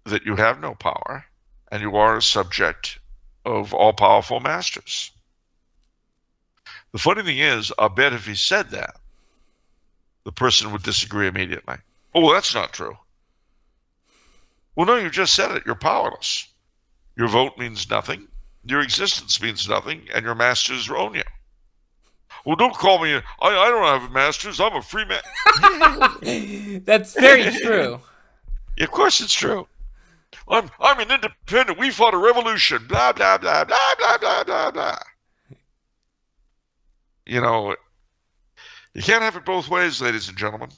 [SPEAKER 2] that you have no power and you are a subject of all-powerful masters. The funny thing is, I'll bet if he said that, the person would disagree immediately. Oh, well, that's not true. Well, no, you just said it. You're powerless. Your vote means nothing. Your existence means nothing, and your masters own you. Well, don't call me. I don't have masters. I'm a free man.
[SPEAKER 1] That's very true.
[SPEAKER 2] Yeah, of course it's true. I'm an independent. We fought a revolution. Blah, blah, blah, blah, blah, blah, blah, blah. You know, you can't have it both ways, ladies and gentlemen.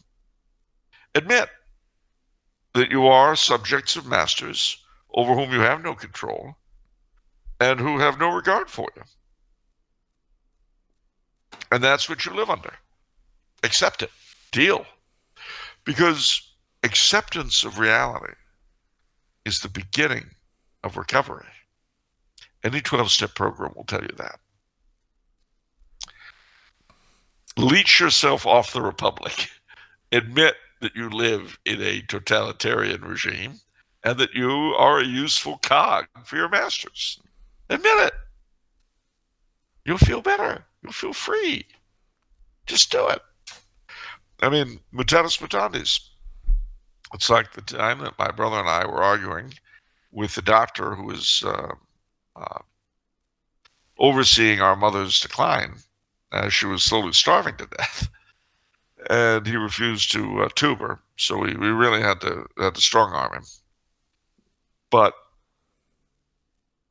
[SPEAKER 2] Admit that you are subjects of masters over whom you have no control and who have no regard for you. And that's what you live under. Accept it. Deal. Because acceptance of reality is the beginning of recovery. Any 12-step program will tell you that. Leech yourself off the republic. Admit that you live in a totalitarian regime and that you are a useful cog for your masters. Admit it. You'll feel better. You'll feel free. Just do it. I mean, mutatis mutandis. It's like the time that my brother and I were arguing with the doctor who was overseeing our mother's decline as she was slowly starving to death. And he refused to tube her, so we really had to strong arm him. But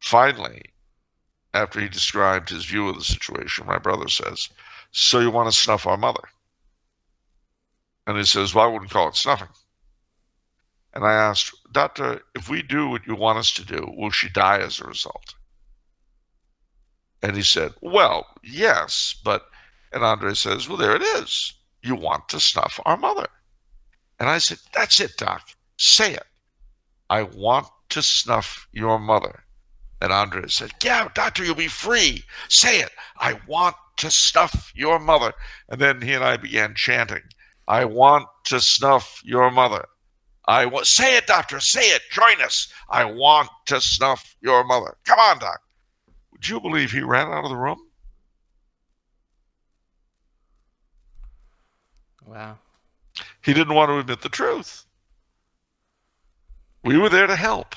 [SPEAKER 2] finally, after he described his view of the situation, my brother says, "So you want to snuff our mother?" And he says, "Well, I wouldn't call it snuffing." And I asked, "Doctor, if we do what you want us to do, will she die as a result?" And he said, "Well, yes, but..." And Andre says, "Well, there it is. You want to snuff our mother." And I said, "That's it, Doc. Say it. I want to snuff your mother." And Andre said, "Yeah, doctor, you'll be free. Say it. I want to snuff your mother." And then he and I began chanting, "I want to snuff your mother. Say it, doctor. Say it. Join us. I want to snuff your mother. Come on, doc." Would you believe he ran out of the room?
[SPEAKER 1] Wow.
[SPEAKER 2] He didn't want to admit the truth. We were there to help.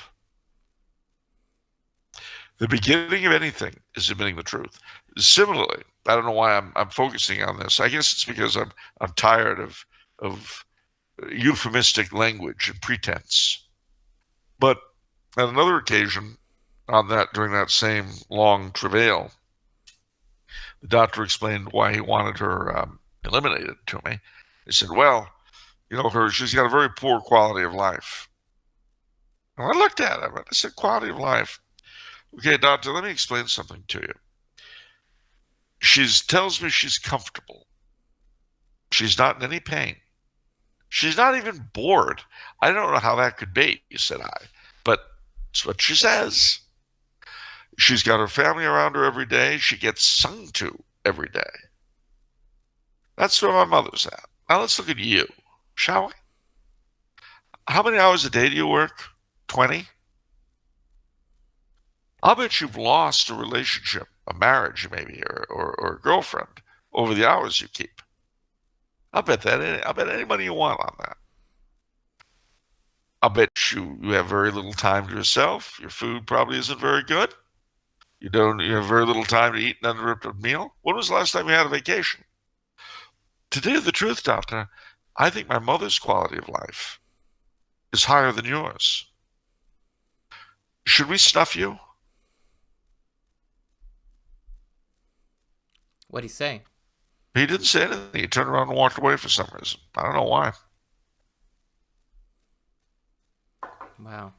[SPEAKER 2] The beginning of anything is admitting the truth. Similarly, I don't know why I'm focusing on this. I guess it's because I'm tired of euphemistic language and pretense. But on another occasion, during that same long travail, the doctor explained why he wanted her eliminated to me. He said, "Well, she's got a very poor quality of life." And I looked at him and I said, "Quality of life? Okay, doctor, let me explain something to you. She tells me she's comfortable. She's not in any pain. She's not even bored. I don't know how that could be," said I, "but it's what she says. She's got her family around her every day. She gets sung to every day. That's where my mother's at. Now let's look at you, shall we? How many hours a day do you work? 20? I'll bet you've lost a relationship, a marriage maybe, or a girlfriend over the hours you keep. I'll bet any money you want on that. I'll bet you have very little time to yourself. Your food probably isn't very good. You have very little time to eat an uninterrupted meal. When was the last time you had a vacation? To tell you the truth, doctor, I think my mother's quality of life is higher than yours. Should we snuff you?"
[SPEAKER 1] What'd he say?
[SPEAKER 2] He didn't say anything. He turned around and walked away for some reason. I don't know why.
[SPEAKER 1] Wow.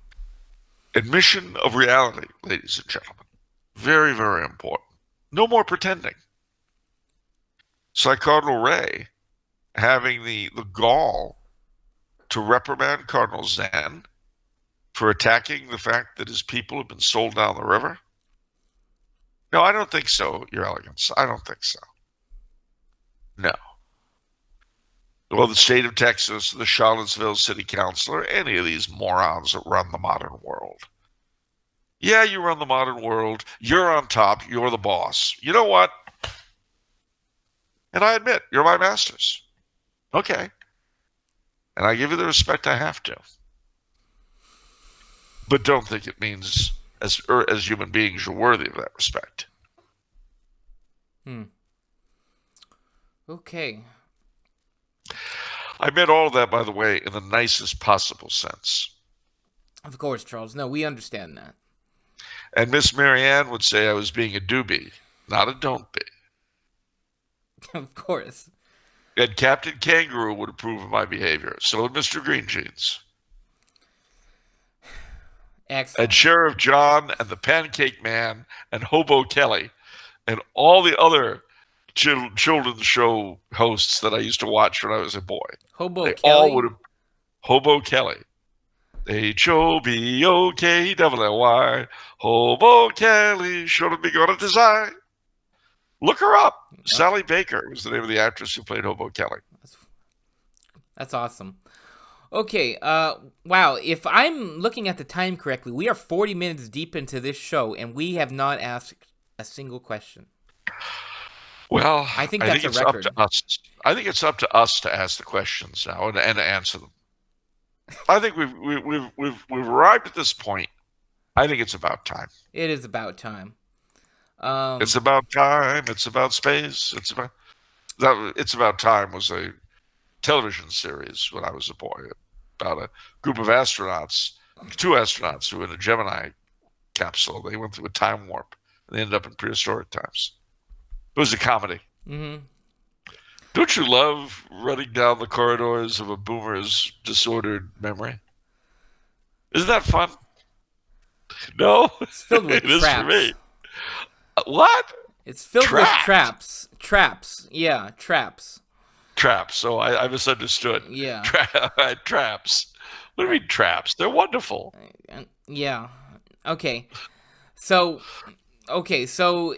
[SPEAKER 2] Admission of reality, ladies and gentlemen. Very, very important. No more pretending. It's like Cardinal Ray having the gall to reprimand Cardinal Zen for attacking the fact that his people have been sold down the river? No, I don't think so, Your Elegance. I don't think so. No. Well, the state of Texas, the Charlottesville City Council, or any of these morons that run the modern world. Yeah, you run the modern world. You're on top. You're the boss. You know what? And I admit, you're my masters. Okay. And I give you the respect I have to. But don't think it means, as human beings, you're worthy of that respect.
[SPEAKER 1] Okay.
[SPEAKER 2] I meant all of that, by the way, in the nicest possible sense.
[SPEAKER 1] Of course, Charles. No, we understand that.
[SPEAKER 2] And Miss Marianne would say I was being a doobie, not a don't be.
[SPEAKER 1] Of course.
[SPEAKER 2] And Captain Kangaroo would approve of my behavior. So would Mr. Green Jeans.
[SPEAKER 1] Excellent.
[SPEAKER 2] And Sheriff John and the Pancake Man and Hobo Kelly and all the other children's show hosts that I used to watch when I was a boy.
[SPEAKER 1] Hobo Kelly?
[SPEAKER 2] All would have. Hobo Kelly. H-O-B-O-K-W-Y. Hobo Kelly should have begun a design. Look her up. Sally Baker was the name of the actress who played Hobo Kelly.
[SPEAKER 1] That's awesome. Okay, wow, if I'm looking at the time correctly, we are 40 minutes deep into this show, and we have not asked a single question.
[SPEAKER 2] Well,
[SPEAKER 1] I think that's a record.
[SPEAKER 2] Up to us. I think it's up to us to ask the questions now and to answer them. I think we've arrived at this point. I think it's about time.
[SPEAKER 1] It is about time.
[SPEAKER 2] It's about time. It's about space. It's about time was a television series when I was a boy about a group of astronauts, two astronauts who were in a Gemini capsule. They went through a time warp and they ended up in prehistoric times. It was a comedy.
[SPEAKER 1] Mm-hmm.
[SPEAKER 2] Don't you love running down the corridors of a boomer's disordered memory? Isn't that fun? No?
[SPEAKER 1] It's filled with
[SPEAKER 2] it
[SPEAKER 1] traps.
[SPEAKER 2] Is for me. What?
[SPEAKER 1] It's filled with traps. Traps. Yeah, traps.
[SPEAKER 2] Traps. So I misunderstood.
[SPEAKER 1] Yeah.
[SPEAKER 2] Traps. What do you mean traps? They're wonderful.
[SPEAKER 1] Yeah. Okay. So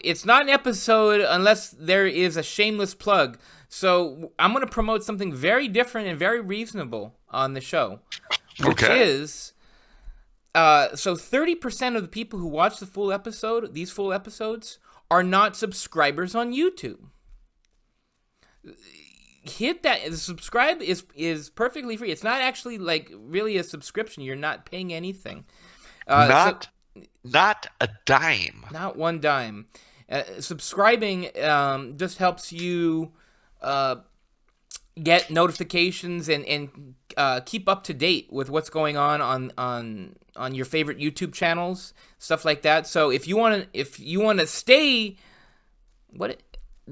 [SPEAKER 1] it's not an episode unless there is a shameless plug. So I'm going to promote something very different and very reasonable on the show, which is, so 30% of the people who watch the full episode, these full episodes, are not subscribers on YouTube. Hit that. Subscribe is perfectly free. It's not actually like really a subscription. You're not paying anything.
[SPEAKER 2] Not a dime.
[SPEAKER 1] Not one dime. Subscribing just helps you get notifications and keep up to date with what's going on your favorite YouTube channels, stuff like that. So if you want to stay,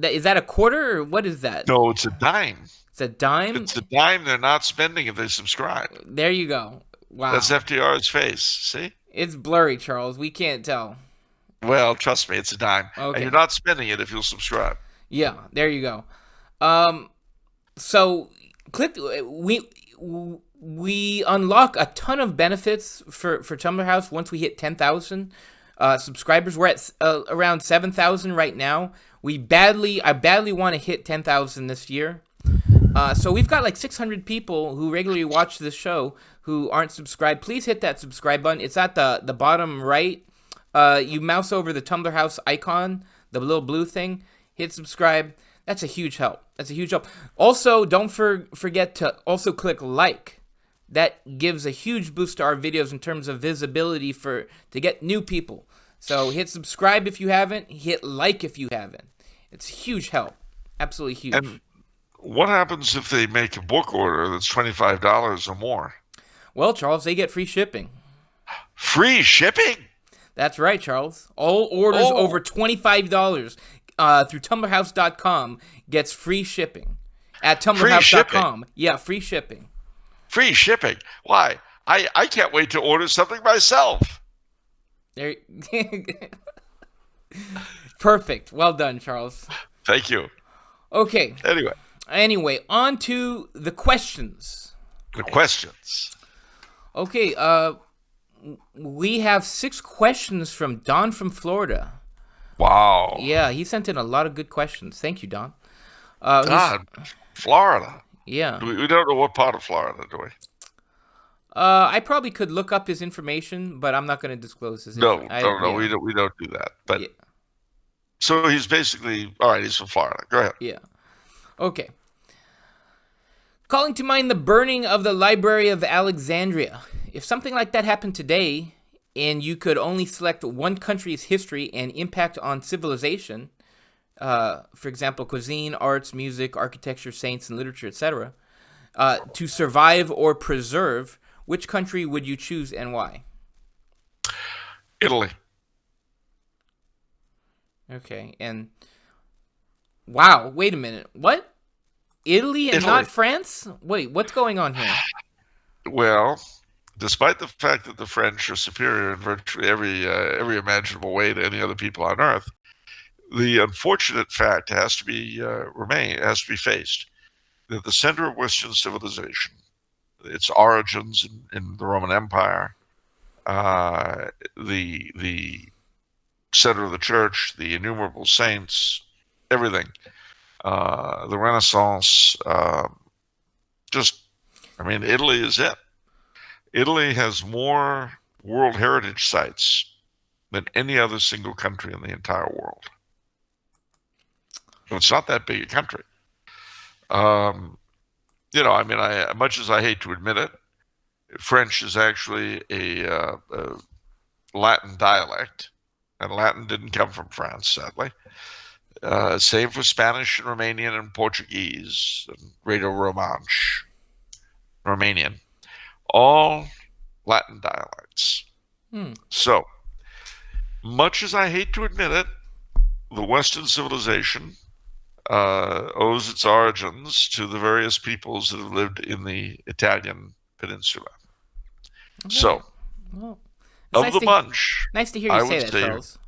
[SPEAKER 1] is that a quarter or what is that?
[SPEAKER 2] No, it's a dime.
[SPEAKER 1] It's a dime?
[SPEAKER 2] It's a dime they're not spending if they subscribe.
[SPEAKER 1] There you go. Wow.
[SPEAKER 2] That's FDR's face. See?
[SPEAKER 1] It's blurry, Charles. We can't tell.
[SPEAKER 2] Well, trust me, it's a dime.
[SPEAKER 1] Okay.
[SPEAKER 2] And you're not spending it if you'll subscribe.
[SPEAKER 1] Yeah, there you go. So click. We unlock a ton of benefits for Tumblr House once we hit 10,000 subscribers. We're at around 7,000 right now. I badly want to hit 10,000 this year. So we've got like 600 people who regularly watch this show who aren't subscribed. Please hit that subscribe button. It's at the bottom right. You mouse over the Tumblr House icon, the little blue thing. Hit subscribe. That's a huge help. Also, don't forget to also click like. That gives a huge boost to our videos in terms of visibility to get new people. So hit subscribe if you haven't. Hit like if you haven't. It's huge help. Absolutely huge.
[SPEAKER 2] And what happens if they make a book order that's $25 or more?
[SPEAKER 1] Well, Charles, they get free shipping.
[SPEAKER 2] Free shipping?
[SPEAKER 1] That's right, Charles. All orders over $25 through TumblrHouse.com gets free shipping. At TumblrHouse.com. Yeah, free shipping.
[SPEAKER 2] Free shipping? Why? I can't wait to order something myself.
[SPEAKER 1] There. Perfect. Well done, Charles.
[SPEAKER 2] Thank you.
[SPEAKER 1] Okay.
[SPEAKER 2] Anyway,
[SPEAKER 1] on to the questions.
[SPEAKER 2] The questions.
[SPEAKER 1] Okay, we have 6 questions from Don from Florida.
[SPEAKER 2] Wow.
[SPEAKER 1] Yeah, he sent in a lot of good questions. Thank you, Don.
[SPEAKER 2] God, Florida.
[SPEAKER 1] Yeah.
[SPEAKER 2] We don't know what part of Florida, do we?
[SPEAKER 1] I probably could look up his information, but I'm not going to disclose his
[SPEAKER 2] No,
[SPEAKER 1] information.
[SPEAKER 2] no, we don't do that. But
[SPEAKER 1] Yeah.
[SPEAKER 2] so he's basically all right. He's from Florida. Go ahead.
[SPEAKER 1] Yeah. Okay. Calling to mind the burning of the Library of Alexandria. If something like that happened today, and you could only select one country's history and impact on civilization, for example, cuisine, arts, music, architecture, saints, and literature, etc., to survive or preserve, which country would you choose and why?
[SPEAKER 2] Italy.
[SPEAKER 1] Okay, and wow, wait a minute. What? Italy and not France? Wait, what's going on here?
[SPEAKER 2] Well, despite the fact that the French are superior in virtually every imaginable way to any other people on Earth, the unfortunate fact has to be faced that the center of Western civilization, its origins in the Roman Empire, the center of the church, the innumerable saints, everything, the Renaissance, Italy is it. Italy has more World Heritage Sites than any other single country in the entire world. So it's not that big a country. Much as I hate to admit it, French is actually a Latin dialect, and Latin didn't come from France, sadly. Same for Spanish and Romanian and Portuguese and Rhaeto-Romansh, Romanian, all Latin dialects. So, much as I hate to admit it, the Western civilization owes its origins to the various peoples that have lived in the Italian peninsula. Okay. So, of the bunch,
[SPEAKER 1] nice to hear you say that, Charles.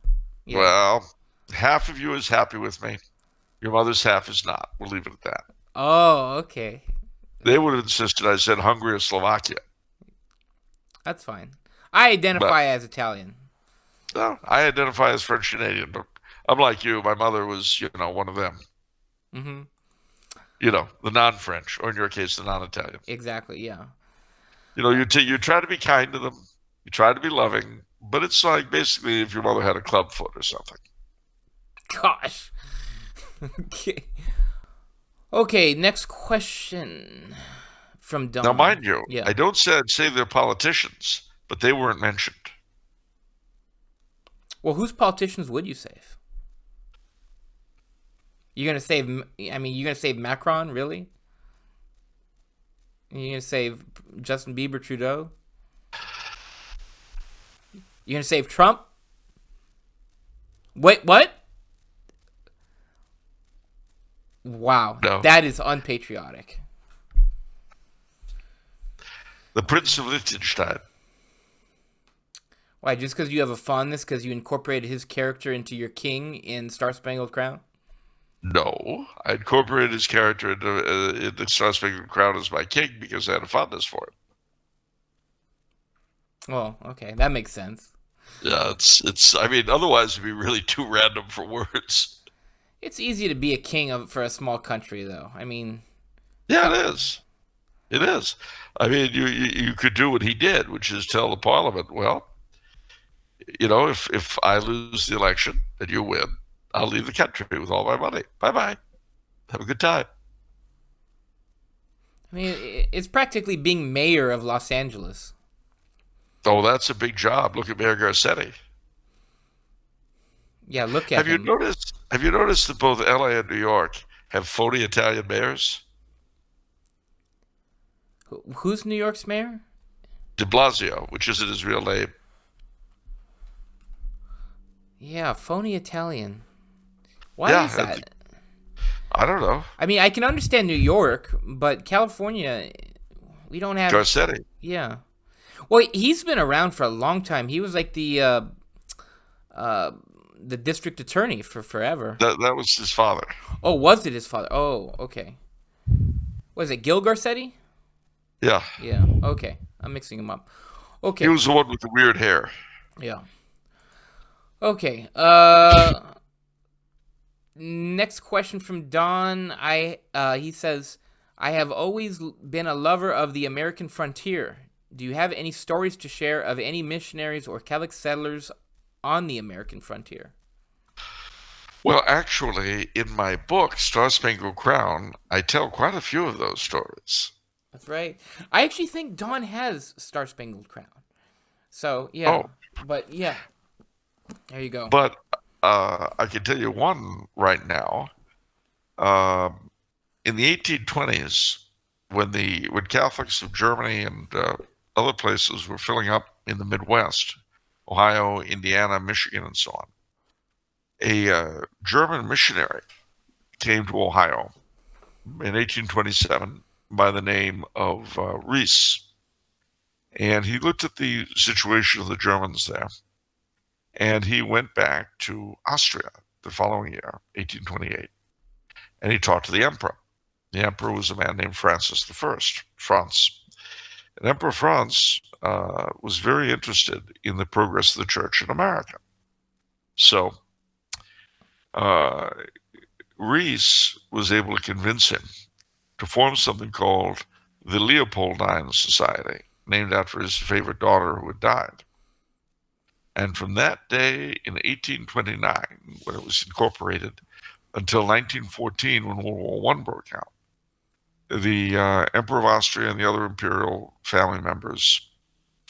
[SPEAKER 2] Yeah. Well, half of you is happy with me. Your mother's half is not. We'll leave it at that.
[SPEAKER 1] Oh, okay.
[SPEAKER 2] They would have insisted I said Hungary or Slovakia.
[SPEAKER 1] That's fine. I identify as Italian.
[SPEAKER 2] No, I identify as French Canadian, but unlike you, my mother was, one of them. Mm-hmm. The non-French, or in your case, the non-Italian.
[SPEAKER 1] Exactly, yeah.
[SPEAKER 2] You try to be kind to them, you try to be loving, but it's like basically if your mother had a club foot or something.
[SPEAKER 1] Gosh. Okay. Okay, next question from Don.
[SPEAKER 2] Now, mind you, I don't say they're politicians, but they weren't mentioned.
[SPEAKER 1] Well, whose politicians would you save? You're gonna save Macron, really? You're gonna save Justin Bieber, Trudeau? You're gonna save Trump? Wait, what? Wow, no. That is unpatriotic.
[SPEAKER 2] The Prince of Liechtenstein.
[SPEAKER 1] Why, just because you have a fondness because you incorporated his character into your king in Star Spangled Crown?
[SPEAKER 2] No, I incorporated his character into Star Spangled Crown as my king because I had a fondness for him.
[SPEAKER 1] Well, okay, that makes sense.
[SPEAKER 2] Yeah, otherwise it'd be really too random for words.
[SPEAKER 1] It's easy to be a king for a small country, though.
[SPEAKER 2] Yeah, it is. It is. You could do what he did, which is tell the parliament, well, if I lose the election and you win, I'll leave the country with all my money. Bye-bye. Have a good time.
[SPEAKER 1] It's practically being mayor of Los Angeles.
[SPEAKER 2] Oh, that's a big job. Look at Mayor Garcetti.
[SPEAKER 1] Yeah, look at him.
[SPEAKER 2] Have you noticed that both LA and New York have phony Italian mayors?
[SPEAKER 1] Who's New York's mayor?
[SPEAKER 2] De Blasio, which isn't his real name.
[SPEAKER 1] Yeah, phony Italian. Why is that?
[SPEAKER 2] I don't know.
[SPEAKER 1] I can understand New York, but California, we don't have...
[SPEAKER 2] Garcetti.
[SPEAKER 1] Yeah. Well, he's been around for a long time. He was like the district attorney for forever.
[SPEAKER 2] That was his father.
[SPEAKER 1] Oh, was it his father? Oh, okay. Was it Gil Garcetti?
[SPEAKER 2] Yeah.
[SPEAKER 1] Yeah. Okay. I'm mixing them up.
[SPEAKER 2] He
[SPEAKER 1] Okay.
[SPEAKER 2] was the one with the weird hair.
[SPEAKER 1] Yeah. Okay. Next question from Don. He says, I have always been a lover of the American frontier. Do you have any stories to share of any missionaries or Catholic settlers on the American frontier?
[SPEAKER 2] Well, actually, in my book, Star Spangled Crown, I tell quite a few of those stories.
[SPEAKER 1] That's right. I actually think Don has Star Spangled Crown. So,
[SPEAKER 2] Oh,
[SPEAKER 1] yeah. But, yeah. There you go.
[SPEAKER 2] but I can tell you one right now. Um, in the 1820s, when Catholics of Germany and other places were filling up in the Midwest, Ohio, Indiana, Michigan, and so on, a German missionary came to Ohio in 1827 by the name of Rees. And he looked at the situation of the Germans there, and he went back to Austria the following year, 1828, and he talked to the emperor. The emperor was a man named Francis I, Franz. And Emperor Franz was very interested in the progress of the church in America. So uh, Rees was able to convince him to form something called the Leopoldine Society, named after his favorite daughter who had died. And from that day in 1829, when it was incorporated, until 1914, when World War I broke out, the Emperor of Austria and the other imperial family members,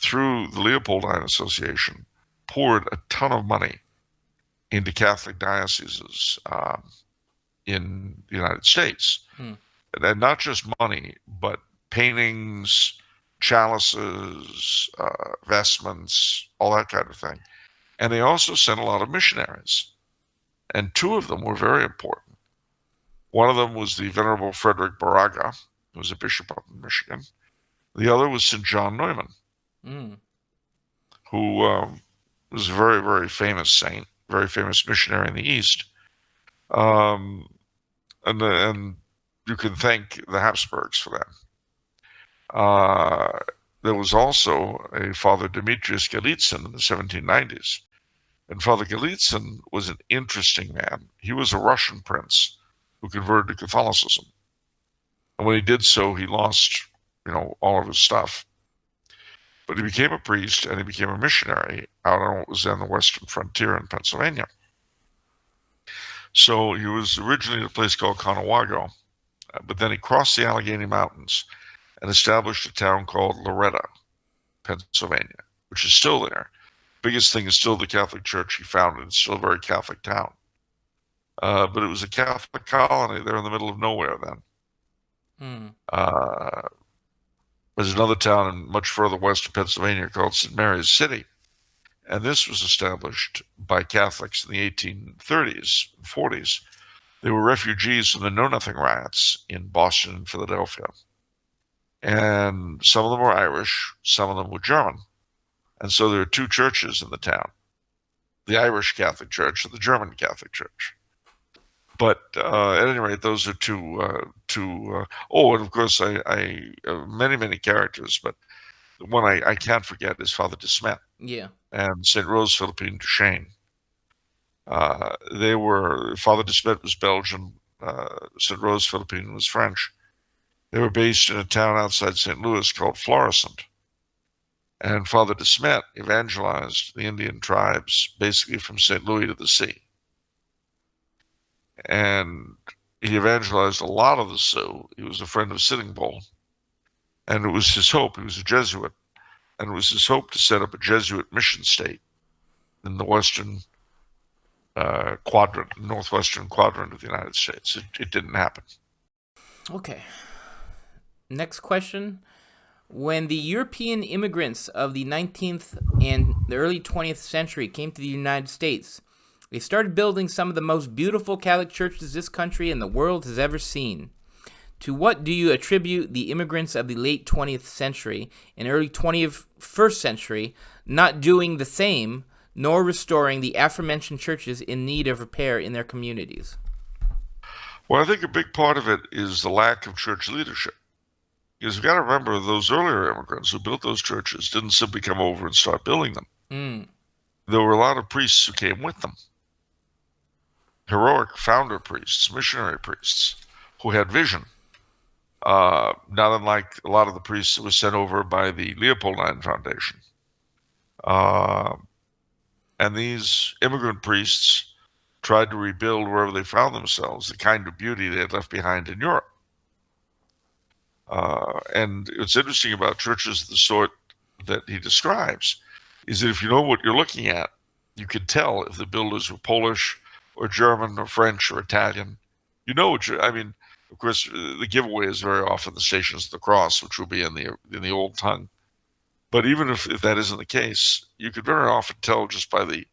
[SPEAKER 2] through the Leopoldine Association, poured a ton of money into Catholic dioceses in the United States. And not just money, but paintings, chalices, vestments, all that kind of thing. And they also sent a lot of missionaries. And two of them were very important. One of them was the Venerable Frederick Baraga, who was a bishop up in Michigan. The other was St. John Neumann, who was a very, very famous saint, very famous missionary in the East. And you can thank the Habsburgs for that. There was also a Father Demetrius Gallitzin in the 1790s. And Father Gallitzin was an interesting man. He was a Russian prince who converted to Catholicism. And when he did so, he lost, all of his stuff. But he became a priest and he became a missionary out on what was then the western frontier in Pennsylvania. So he was originally at a place called Conewago, but then he crossed the Allegheny Mountains and established a town called Loretto, Pennsylvania, which is still there. Biggest thing is still the Catholic Church he founded. It's still a very Catholic town. But it was a Catholic colony there in the middle of nowhere then. There's another town much further west of Pennsylvania called St. Mary's City. And this was established by Catholics in the 1830s and 40s. They were refugees from the Know Nothing riots in Boston and Philadelphia. And some of them were Irish, some of them were German. And so there are two churches in the town, the Irish Catholic Church and the German Catholic Church. But at any rate, those are two. And of course, I many, many characters, but the one I can't forget is Father de Smet.
[SPEAKER 1] Yeah.
[SPEAKER 2] And St. Rose Philippine Duchesne. Father de Smet was Belgian, St. Rose Philippine was French. They were based in a town outside St. Louis called Florissant. And Father de Smet evangelized the Indian tribes basically from St. Louis to the sea. And he evangelized a lot of the Sioux. He was a friend of Sitting Bull. And it was his hope, he was a Jesuit, and it was his hope to set up a Jesuit mission state in the western northwestern quadrant of the United States. It didn't happen.
[SPEAKER 1] Okay. Next question. When the European immigrants of the 19th and the early 20th century came to the United States, they started building some of the most beautiful Catholic churches this country and the world has ever seen. To what do you attribute the immigrants of the late 20th century and early 21st century not doing the same, nor restoring the aforementioned churches in need of repair in their communities?
[SPEAKER 2] Well, I think a big part of it is the lack of church leadership. Because you've got to remember, those earlier immigrants who built those churches didn't simply come over and start building them.
[SPEAKER 1] Mm.
[SPEAKER 2] There were a lot of priests who came with them. Heroic founder priests, missionary priests, who had vision. Not unlike a lot of the priests that were sent over by the Leopoldine Foundation. And these immigrant priests tried to rebuild wherever they found themselves the kind of beauty they had left behind in Europe. And what's interesting about churches of the sort that he describes is that if you know what you're looking at, you can tell if the builders were Polish or German or French or Italian. You know what I mean, of course, the giveaway is very often the Stations of the Cross, which will be in the old tongue. But even if that isn't the case, you could very often tell just by the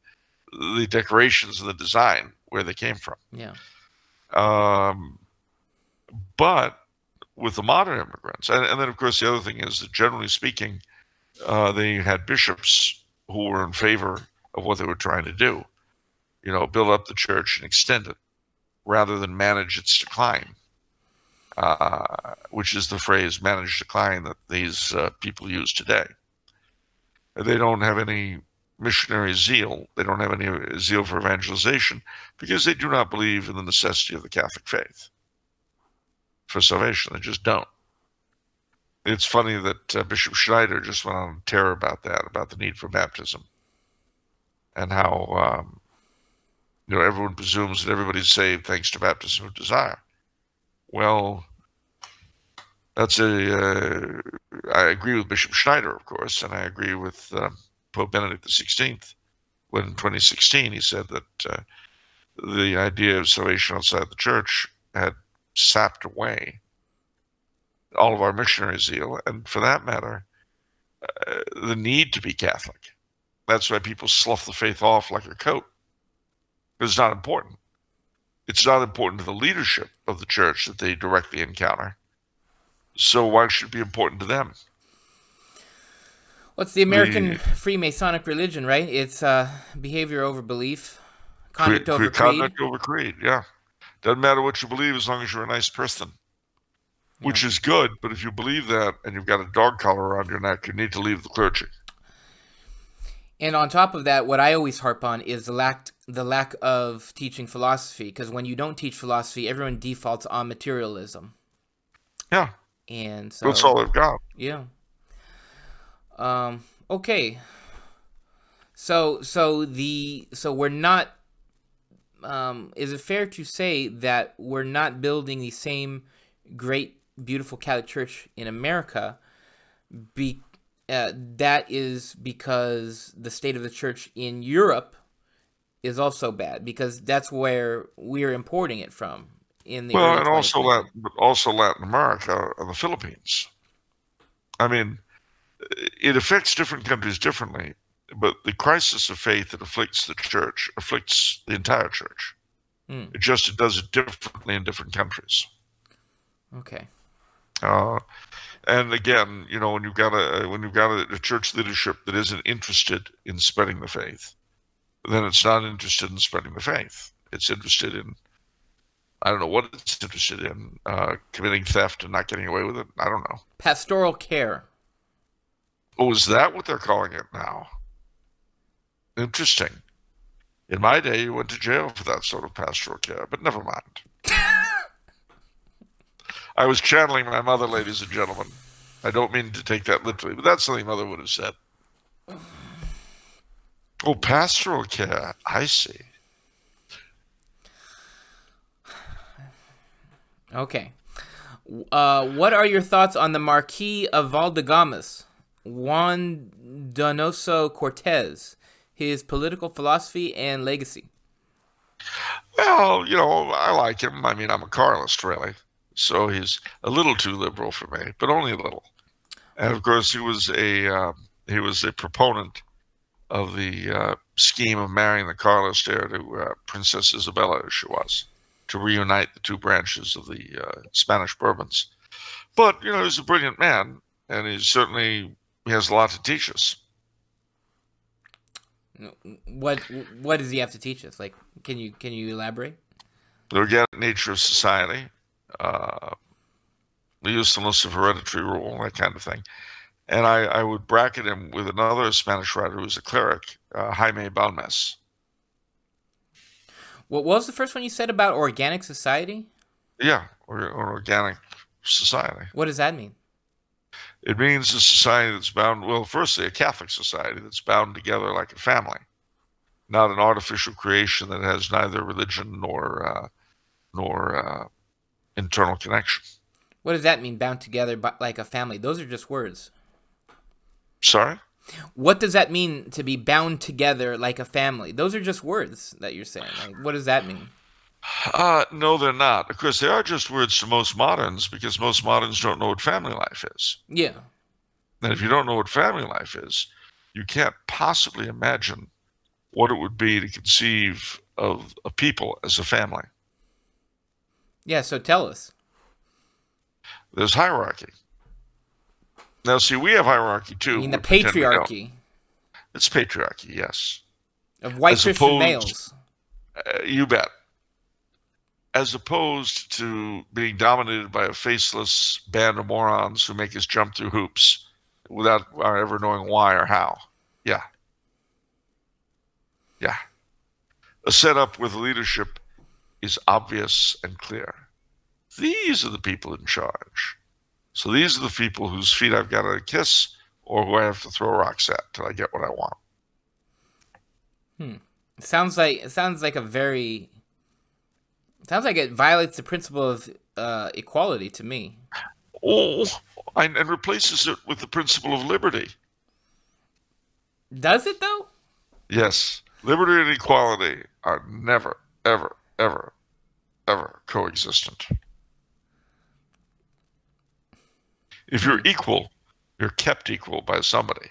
[SPEAKER 2] decorations and the design where they came from.
[SPEAKER 1] Yeah.
[SPEAKER 2] But with the modern immigrants, and then of course the other thing is that generally speaking, they had bishops who were in favor of what they were trying to do. You know, build up the church and extend it rather than manage its decline, which is the phrase manage decline that these people use today. They don't have any missionary zeal. They don't have any zeal for evangelization because they do not believe in the necessity of the Catholic faith for salvation. They just don't. It's funny that Bishop Schneider just went on a tear about that, about the need for baptism, and how everyone presumes that everybody's saved thanks to baptism of desire. Well, that's I agree with Bishop Schneider, of course, and I agree with Pope Benedict XVI when in 2016 he said that the idea of salvation outside the church had sapped away all of our missionary zeal, and for that matter, the need to be Catholic. That's why people slough the faith off like a coat. It's not important. It's not important to the leadership of the church that they directly encounter. So why should it be important to them?
[SPEAKER 1] What's the American Freemasonic religion, right? It's behavior over belief, conduct over creed.
[SPEAKER 2] Conduct over creed, yeah. Doesn't matter what you believe as long as you're a nice person, which is good. But if you believe that and you've got a dog collar around your neck, you need to leave the clergy.
[SPEAKER 1] And on top of that, what I always harp on is the lack of teaching philosophy. Because when you don't teach philosophy, everyone defaults on materialism.
[SPEAKER 2] Yeah.
[SPEAKER 1] And so
[SPEAKER 2] that's all they've got.
[SPEAKER 1] Yeah. Okay. So we're not. Is it fair to say that we're not building the same great, beautiful Catholic Church in America? That is because the state of the church in Europe is also bad, because that's where we're importing it from. And
[SPEAKER 2] also Latin America and the Philippines. I mean, it affects different countries differently, but the crisis of faith that afflicts the church afflicts the entire church. It does it differently in different countries.
[SPEAKER 1] Okay.
[SPEAKER 2] And again, when you've got a church leadership that isn't interested in spreading the faith, then it's not interested in spreading the faith. It's interested in, I don't know what it's interested in, committing theft and not getting away with it. I don't know.
[SPEAKER 1] Pastoral care.
[SPEAKER 2] Oh, is that what they're calling it now? Interesting. In my day, you went to jail for that sort of pastoral care, but never mind. I was channeling my mother, ladies and gentlemen. I don't mean to take that literally, but that's something Mother would have said. Oh, pastoral care. I see.
[SPEAKER 1] Okay. What are your thoughts on the Marquis of Valdegamas, Juan Donoso Cortes, his political philosophy and legacy?
[SPEAKER 2] Well, I like him. I mean, I'm a Carlist, really. So he's a little too liberal for me, but only a little. And of course, he was a proponent of the scheme of marrying the Carlist heir to Princess Isabella, as she was, to reunite the two branches of the Spanish Bourbons. But he's a brilliant man, and he has a lot to teach us.
[SPEAKER 1] What does he have to teach us? Like, can you elaborate?
[SPEAKER 2] The organic nature of society. the usefulness of hereditary rule, that kind of thing. And I would bracket him with another Spanish writer who was a cleric, Jaime Balmes.
[SPEAKER 1] What was the first one you said about organic society?
[SPEAKER 2] Yeah, or organic society.
[SPEAKER 1] What does that mean?
[SPEAKER 2] It means a society that's bound, well, firstly, a Catholic society that's bound together like a family, not an artificial creation that has neither religion nor internal connection.
[SPEAKER 1] What does that mean, bound together like a family? Those are just words.
[SPEAKER 2] Sorry?
[SPEAKER 1] What does that mean to be bound together like a family? Those are just words that you're saying. Like, what does that mean?
[SPEAKER 2] No, they're not. Of course, they are just words to most moderns because most moderns don't know what family life is.
[SPEAKER 1] Yeah.
[SPEAKER 2] And if you don't know what family life is, you can't possibly imagine what it would be to conceive of a people as a family.
[SPEAKER 1] Yeah, so tell us.
[SPEAKER 2] There's hierarchy. Now, see, we have hierarchy too.
[SPEAKER 1] I mean, the patriarchy.
[SPEAKER 2] It's patriarchy, yes.
[SPEAKER 1] Of white Christian males.
[SPEAKER 2] You bet. As opposed to being dominated by a faceless band of morons who make us jump through hoops without our ever knowing why or how. Yeah. Yeah. A setup where the leadership is obvious and clear. These are the people in charge. So these are the people whose feet I've got to kiss or who I have to throw rocks at till I get what I want.
[SPEAKER 1] It sounds like it violates the principle of equality to me.
[SPEAKER 2] Oh, and replaces it with the principle of liberty.
[SPEAKER 1] Does it, though?
[SPEAKER 2] Yes. Liberty and equality are never, ever, ever, ever coexistent. If you're equal, you're kept equal by somebody.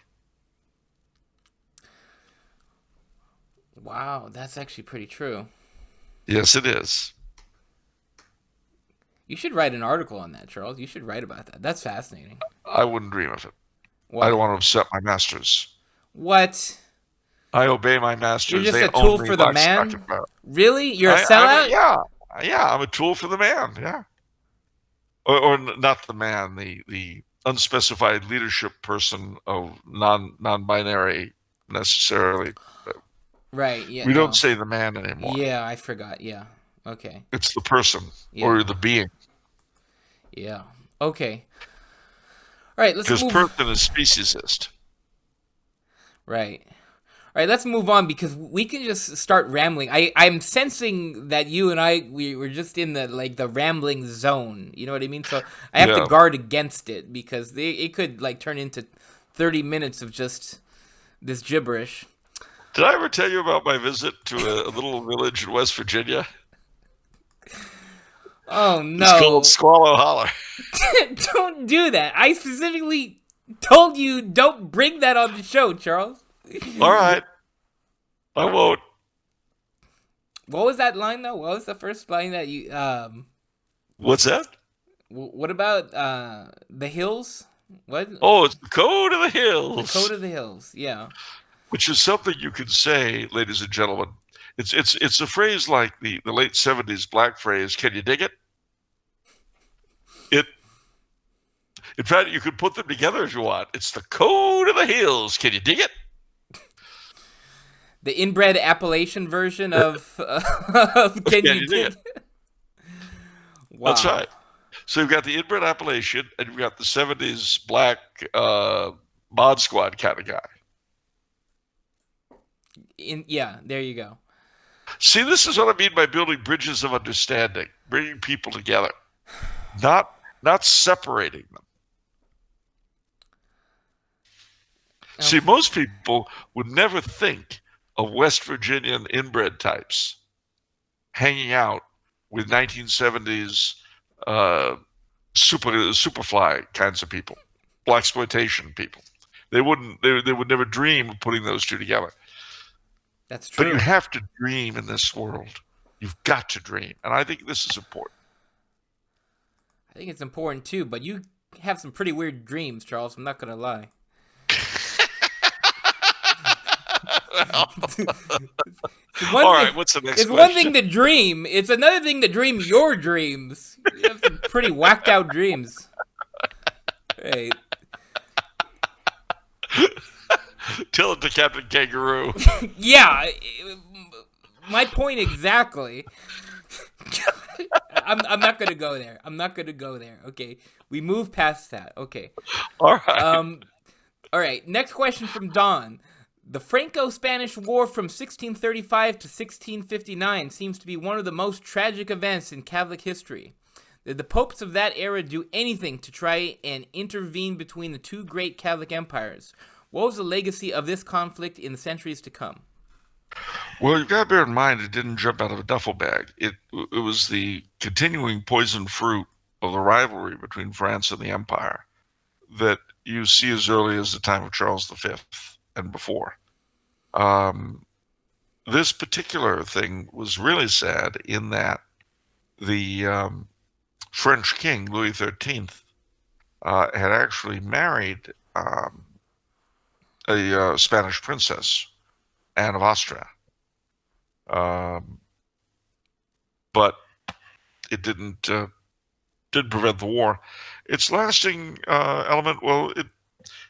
[SPEAKER 1] Wow, that's actually pretty true.
[SPEAKER 2] Yes, it is.
[SPEAKER 1] You should write an article on that, Charles. You should write about that. That's fascinating.
[SPEAKER 2] I wouldn't dream of it.
[SPEAKER 1] What?
[SPEAKER 2] I don't want to upset my masters.
[SPEAKER 1] What?
[SPEAKER 2] I obey my masters.
[SPEAKER 1] You're just
[SPEAKER 2] they
[SPEAKER 1] a tool for the man? Really? You're a sellout?
[SPEAKER 2] Yeah, I'm a tool for the man, yeah. Or not the man, the unspecified leadership person of non-binary necessarily.
[SPEAKER 1] Right, yeah.
[SPEAKER 2] We don't say the man anymore.
[SPEAKER 1] Yeah, I forgot, yeah. Okay.
[SPEAKER 2] It's the person or the being.
[SPEAKER 1] Yeah. Okay. All right, let's move.
[SPEAKER 2] Because person is speciesist.
[SPEAKER 1] Right. All right, let's move on because we can just start rambling. I'm sensing that you and we were just in the rambling zone. You know what I mean? So I have to guard against it because it could turn into 30 minutes of just this gibberish.
[SPEAKER 2] Did I ever tell you about my visit to a little village in West Virginia?
[SPEAKER 1] Oh, no.
[SPEAKER 2] It's called Squallow Holler.
[SPEAKER 1] Don't do that. I specifically told you don't bring that on the show, Charles.
[SPEAKER 2] All right. I won't.
[SPEAKER 1] What was that line, though? What was the first line that you...
[SPEAKER 2] What's that?
[SPEAKER 1] What about the hills? What?
[SPEAKER 2] Oh, it's the Code of the Hills.
[SPEAKER 1] The Code of the Hills, yeah. Which
[SPEAKER 2] is something you can say, ladies and gentlemen. It's a phrase like the late 70s black phrase, can you dig it? In fact, you could put them together if you want. It's the Code of the Hills. Can you dig it?
[SPEAKER 1] The inbred Appalachian version of Can You Dig It? Wow.
[SPEAKER 2] That's right. So you've got the inbred Appalachian, and you've got the 70s black mod squad kind of guy.
[SPEAKER 1] Yeah, there you go.
[SPEAKER 2] See, this is what I mean by building bridges of understanding, bringing people together, not separating them. Okay. See, most people would never think of West Virginian inbred types hanging out with 1970s superfly kinds of people, blaxploitation people. They would never dream of putting those two together.
[SPEAKER 1] That's true.
[SPEAKER 2] But you have to dream in this world. You've got to dream. And I think this is important.
[SPEAKER 1] I think it's important too, but you have some pretty weird dreams, Charles. I'm not going to lie.
[SPEAKER 2] All right, what's the next question?
[SPEAKER 1] It's one thing to dream. It's another thing to dream your dreams. You have some pretty whacked out dreams. Right.
[SPEAKER 2] Tell it to Captain Kangaroo.
[SPEAKER 1] Yeah. My point exactly. I'm not gonna go there. I'm not gonna go there. Okay. We move past that. Okay.
[SPEAKER 2] All right.
[SPEAKER 1] Um. All right. Next question from Don. The Franco-Spanish War from 1635 to 1659 seems to be one of the most tragic events in Catholic history. Did the popes of that era do anything to try and intervene between the two great Catholic empires? What was the legacy of this conflict in the centuries to come?
[SPEAKER 2] Well, you've got to bear in mind it didn't jump out of a duffel bag. It was the continuing poison fruit of the rivalry between France and the Empire that you see as early as the time of Charles V and before. This particular thing was really sad in that the French king, Louis XIII, had actually married a Spanish princess, Anne of Austria. But it didn't prevent the war. Its lasting element, well, it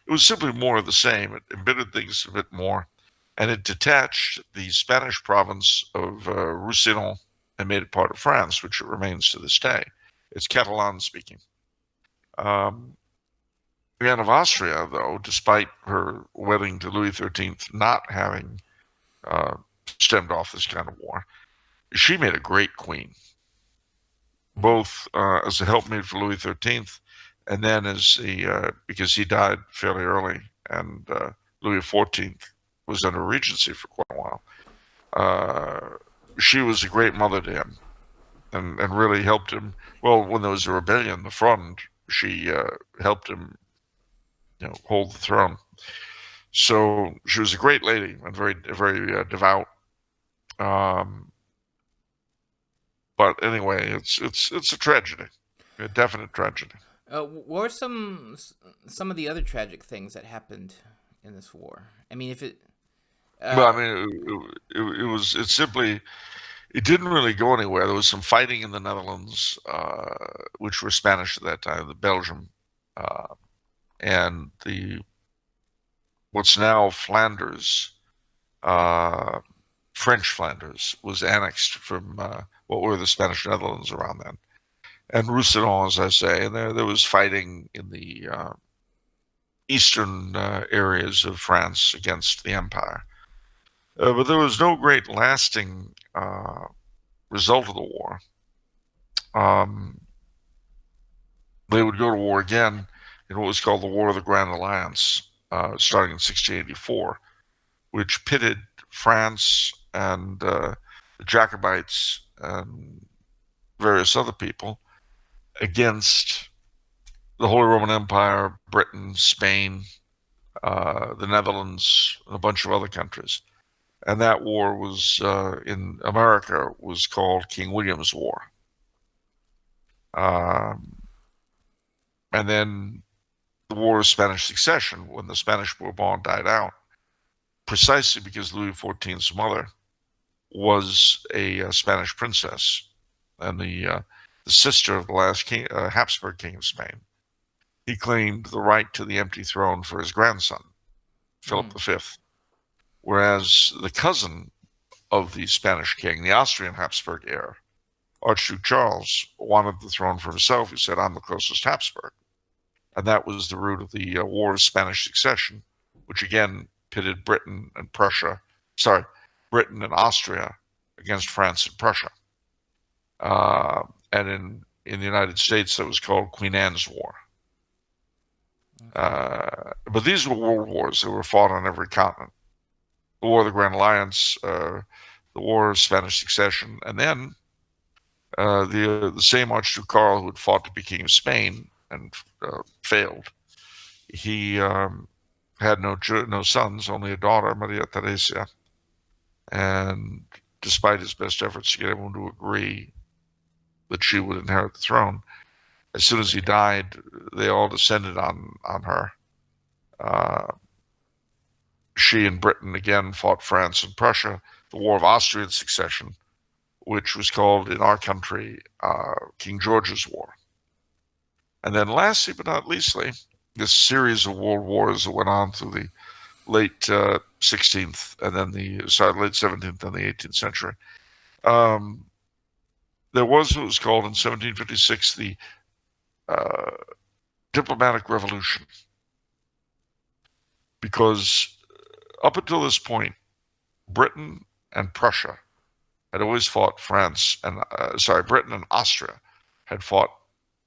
[SPEAKER 2] was simply more of the same. It embittered things a bit more, and it detached the Spanish province of Roussillon and made it part of France, which it remains to this day. It's Catalan speaking. Anne of Austria, though, despite her wedding to Louis XIII not having stemmed off this kind of war, she made a great queen, both as a helpmate for Louis XIII, and then as because he died fairly early, and Louis XIV was under regency for quite a while. She was a great mother to him, and really helped him. Well, when there was a rebellion, the Fronde, she helped him, hold the throne. So she was a great lady and very devout. But anyway, it's a tragedy, a definite tragedy.
[SPEAKER 1] What were some of the other tragic things that happened in this war? I mean, if it.
[SPEAKER 2] Well, I mean, it didn't really go anywhere. There was some fighting in the Netherlands, which were Spanish at that time, the Belgium, and what's now Flanders, French Flanders, was annexed from what were the Spanish Netherlands around then. And Roussillon, as I say, and there was fighting in the eastern areas of France against the Empire. But there was no great lasting result of the war. They would go to war again in what was called the War of the Grand Alliance, starting in 1684, which pitted France and the Jacobites and various other people against the Holy Roman Empire, Britain, Spain, the Netherlands, and a bunch of other countries. And that war was, in America, was called King William's War. And then the War of Spanish Succession, when the Spanish Bourbon died out, precisely because Louis XIV's mother was a Spanish princess and the sister of the last king, Habsburg king of Spain. He claimed the right to the empty throne for his grandson, Philip V. Whereas the cousin of the Spanish king, the Austrian Habsburg heir, Archduke Charles, wanted the throne for himself. He said, I'm the closest Habsburg. And that was the root of the War of Spanish Succession, which again pitted Britain and Austria against France and Prussia. And in the United States, that was called Queen Anne's War. But these were world wars that were fought on every continent. The War of the Grand Alliance, the War of Spanish Succession, and then the same Archduke Karl who had fought to be King of Spain and failed. He had no sons, only a daughter, Maria Teresa. And despite his best efforts to get everyone to agree that she would inherit the throne, as soon as he died, they all descended on her. She and Britain again fought France and Prussia, the War of Austrian Succession, which was called in our country King George's War. And then lastly but not leastly, this series of world wars that went on through the late 16th and then late 17th and the 18th century. There was what was called in 1756 the diplomatic revolution, because up until this point, Britain and Prussia had always fought Britain and Austria had fought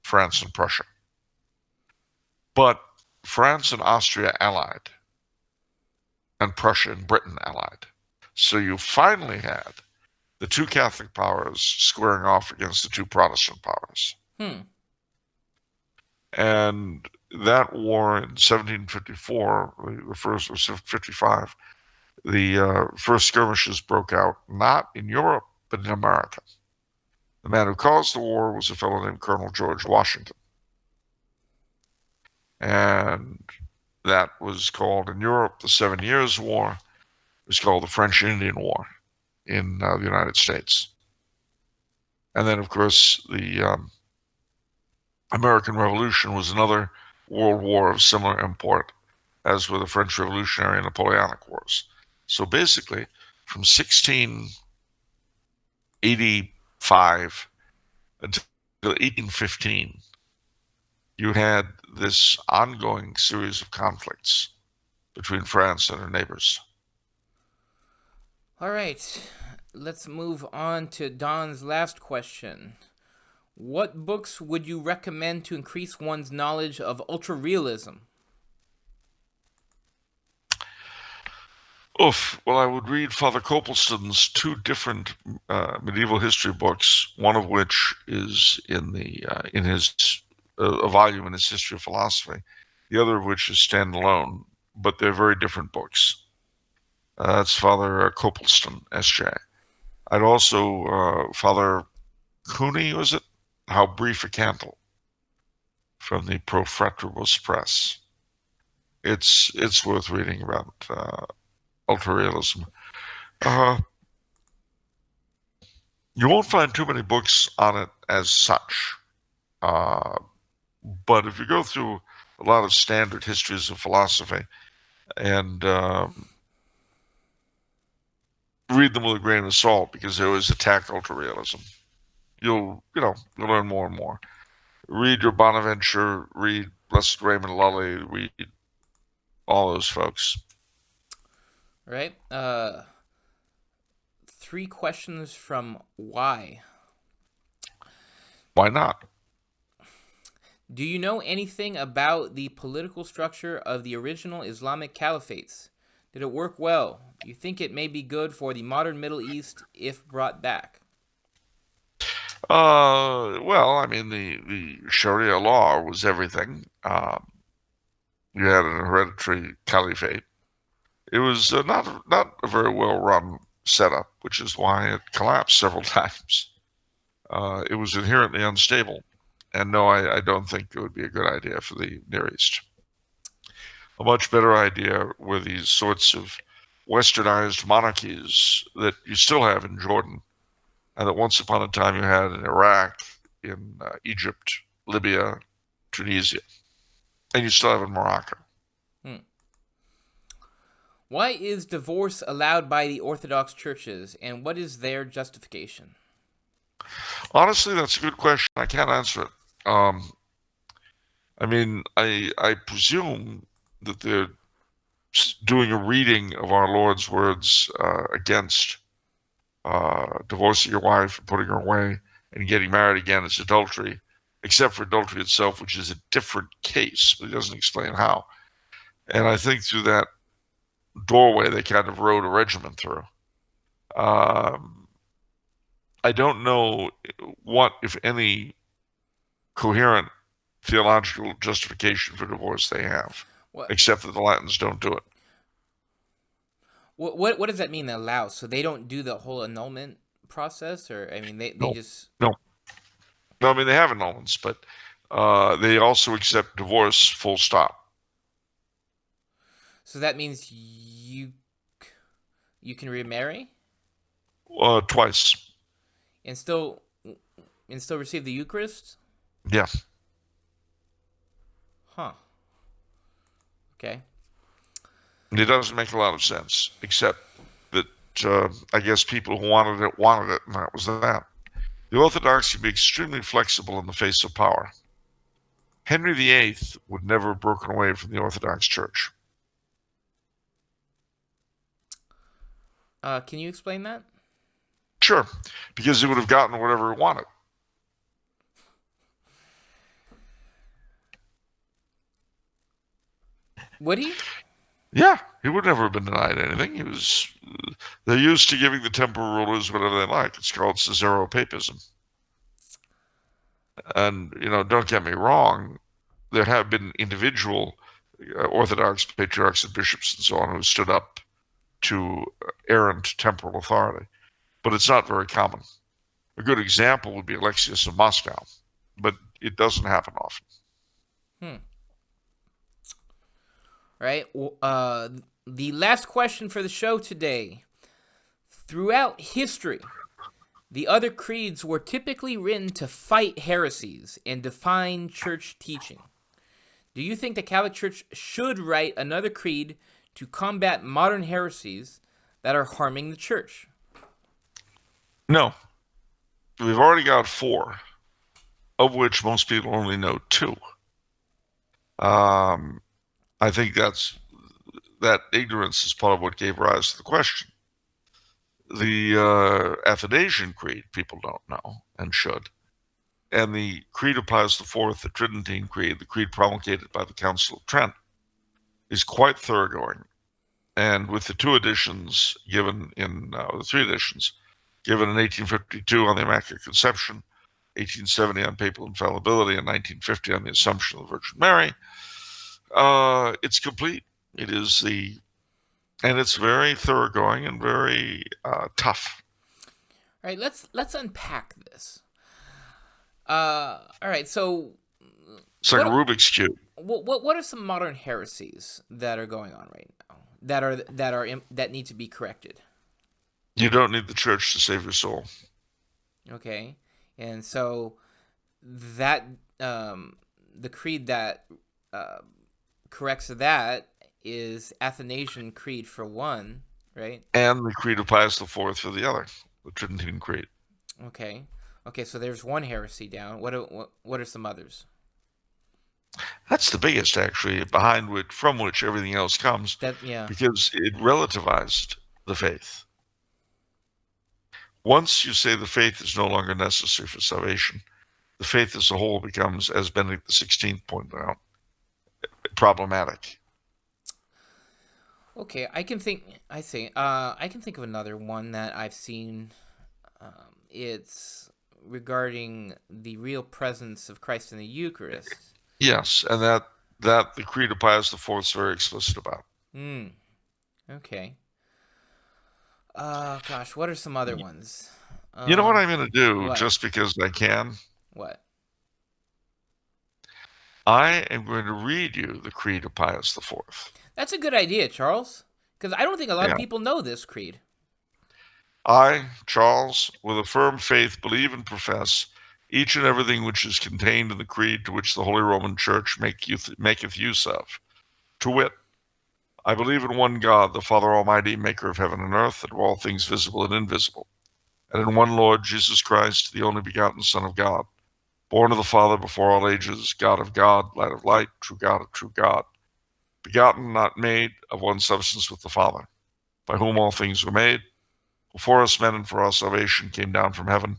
[SPEAKER 2] France and Prussia. But France and Austria allied, and Prussia and Britain allied. So you finally had the two Catholic powers squaring off against the two Protestant powers. And that war in 1754, the first was 55, the first skirmishes broke out not in Europe, but in America. The man who caused the war was a fellow named Colonel George Washington. And that was called in Europe the 7 Years' War. It was called the French Indian War in the United States. And then, of course, the American Revolution was another world war of similar import, as were the French Revolutionary and Napoleonic Wars. So basically, from 1685 until 1815, you had this ongoing series of conflicts between France and her neighbors.
[SPEAKER 1] All right, let's move on to Don's last question. What books would you recommend to increase one's knowledge of ultra-realism?
[SPEAKER 2] Well, I would read Father Copleston's two different medieval history books, one of which is in his a volume in his History of Philosophy, the other of which is standalone, but they're very different books. That's Father Copleston, S.J. I'd also, Father Cooney, was it? How Brief a Candle, from the Pro Fratribus Press. It's worth reading about ultra-realism. You won't find too many books on it as such. But if you go through a lot of standard histories of philosophy and read them with a grain of salt, because they always attack ultra-realism, you'll learn more and more. Read your Bonaventure, read Blessed Raymond Lully, read all those folks.
[SPEAKER 1] Right. 3 questions from Why.
[SPEAKER 2] Why not?
[SPEAKER 1] Do you know anything about the political structure of the original Islamic Caliphates? Did it work well? Do you think it may be good for the modern Middle East if brought back?
[SPEAKER 2] Well, I mean, the Sharia law was everything. You had an hereditary caliphate. It was not a very well-run setup, which is why it collapsed several times. It was inherently unstable. And no, I don't think it would be a good idea for the Near East. A much better idea were these sorts of westernized monarchies that you still have in Jordan, and that once upon a time you had in Iraq, in Egypt, Libya, Tunisia, and you still have in Morocco.
[SPEAKER 1] Why is divorce allowed by the Orthodox churches, and what is their justification?
[SPEAKER 2] Honestly, that's a good question. I can't answer it. I mean, I presume that they're doing a reading of our Lord's words against divorcing your wife and putting her away and getting married again as adultery, except for adultery itself, which is a different case, but he doesn't explain how. And I think through that doorway, they kind of wrote a regimen through. I don't know what, if any, coherent theological justification for divorce they have, except that the Latins don't do it.
[SPEAKER 1] What does that mean, allow? So they don't do the whole annulment process, or I mean, they just
[SPEAKER 2] no. I mean, they have annulments, but they also accept divorce, full stop.
[SPEAKER 1] So that means you can remarry?
[SPEAKER 2] Twice.
[SPEAKER 1] And still receive the Eucharist?
[SPEAKER 2] Yeah.
[SPEAKER 1] Huh. Okay.
[SPEAKER 2] It doesn't make a lot of sense, except that I guess people who wanted it, and that was that. The Orthodox can be extremely flexible in the face of power. Henry VIII would never have broken away from the Orthodox Church.
[SPEAKER 1] Can you explain that?
[SPEAKER 2] Sure, because he would have gotten whatever he wanted.
[SPEAKER 1] Would he?
[SPEAKER 2] Yeah, he would never have been denied anything. They're used to giving the temporal rulers whatever they like. It's called Caesaro-papism. And, don't get me wrong, there have been individual Orthodox patriarchs and bishops and so on who stood up to errant temporal authority, but it's not very common. A good example would be Alexius of Moscow, but it doesn't happen often.
[SPEAKER 1] Right. The last question for the show today. Throughout history, the other creeds were typically written to fight heresies and define church teaching. Do you think the Catholic Church should write another creed to combat modern heresies that are harming the church?
[SPEAKER 2] No. We've already got 4, of which most people only know 2. I think that ignorance is part of what gave rise to the question. The Athanasian Creed people don't know and should. And the Creed of Pius IV, the Tridentine Creed, the creed promulgated by the Council of Trent, is quite thoroughgoing. And with the 2 editions given the 3 editions, given in 1852 on the Immaculate Conception, 1870 on papal infallibility, and 1950 on the Assumption of the Virgin Mary, it's complete. And it's very thoroughgoing and very tough.
[SPEAKER 1] All right, let's unpack this. All right, so
[SPEAKER 2] it's like a Rubik's Cube.
[SPEAKER 1] What are some modern heresies that are going on right now that need to be corrected?
[SPEAKER 2] You don't need the church to save your soul.
[SPEAKER 1] Okay, and so that the creed that corrects that is Athanasian Creed for one, right?
[SPEAKER 2] And the Creed of Pius IV for the other, the Tridentine Creed.
[SPEAKER 1] Okay, so there's one heresy down. What are some others?
[SPEAKER 2] That's the biggest, actually, from which everything else comes. Because it relativized the faith. Once you say the faith is no longer necessary for salvation, the faith as a whole becomes, as Benedict XVI pointed out, problematic.
[SPEAKER 1] Okay, I can think of another one that I've seen. It's regarding the real presence of Christ in the Eucharist.
[SPEAKER 2] Yes, and that the Creed of Pius IV is very explicit about.
[SPEAKER 1] Okay. Gosh, what are some other ones?
[SPEAKER 2] You know what I'm going to do,
[SPEAKER 1] what?
[SPEAKER 2] Just because I can?
[SPEAKER 1] What?
[SPEAKER 2] I am going to read you the Creed of Pius IV.
[SPEAKER 1] That's a good idea, Charles, because I don't think a lot of people know this creed.
[SPEAKER 2] I, Charles, with a firm faith, believe and profess each and everything which is contained in the creed to which the Holy Roman Church maketh use of, to wit, I believe in one God, the Father Almighty, maker of heaven and earth, and of all things visible and invisible, and in one Lord Jesus Christ, the only begotten Son of God, born of the Father before all ages, God of God, light of light, true God of true God, begotten, not made, of one substance with the Father, by whom all things were made, who for us men and for our salvation came down from heaven,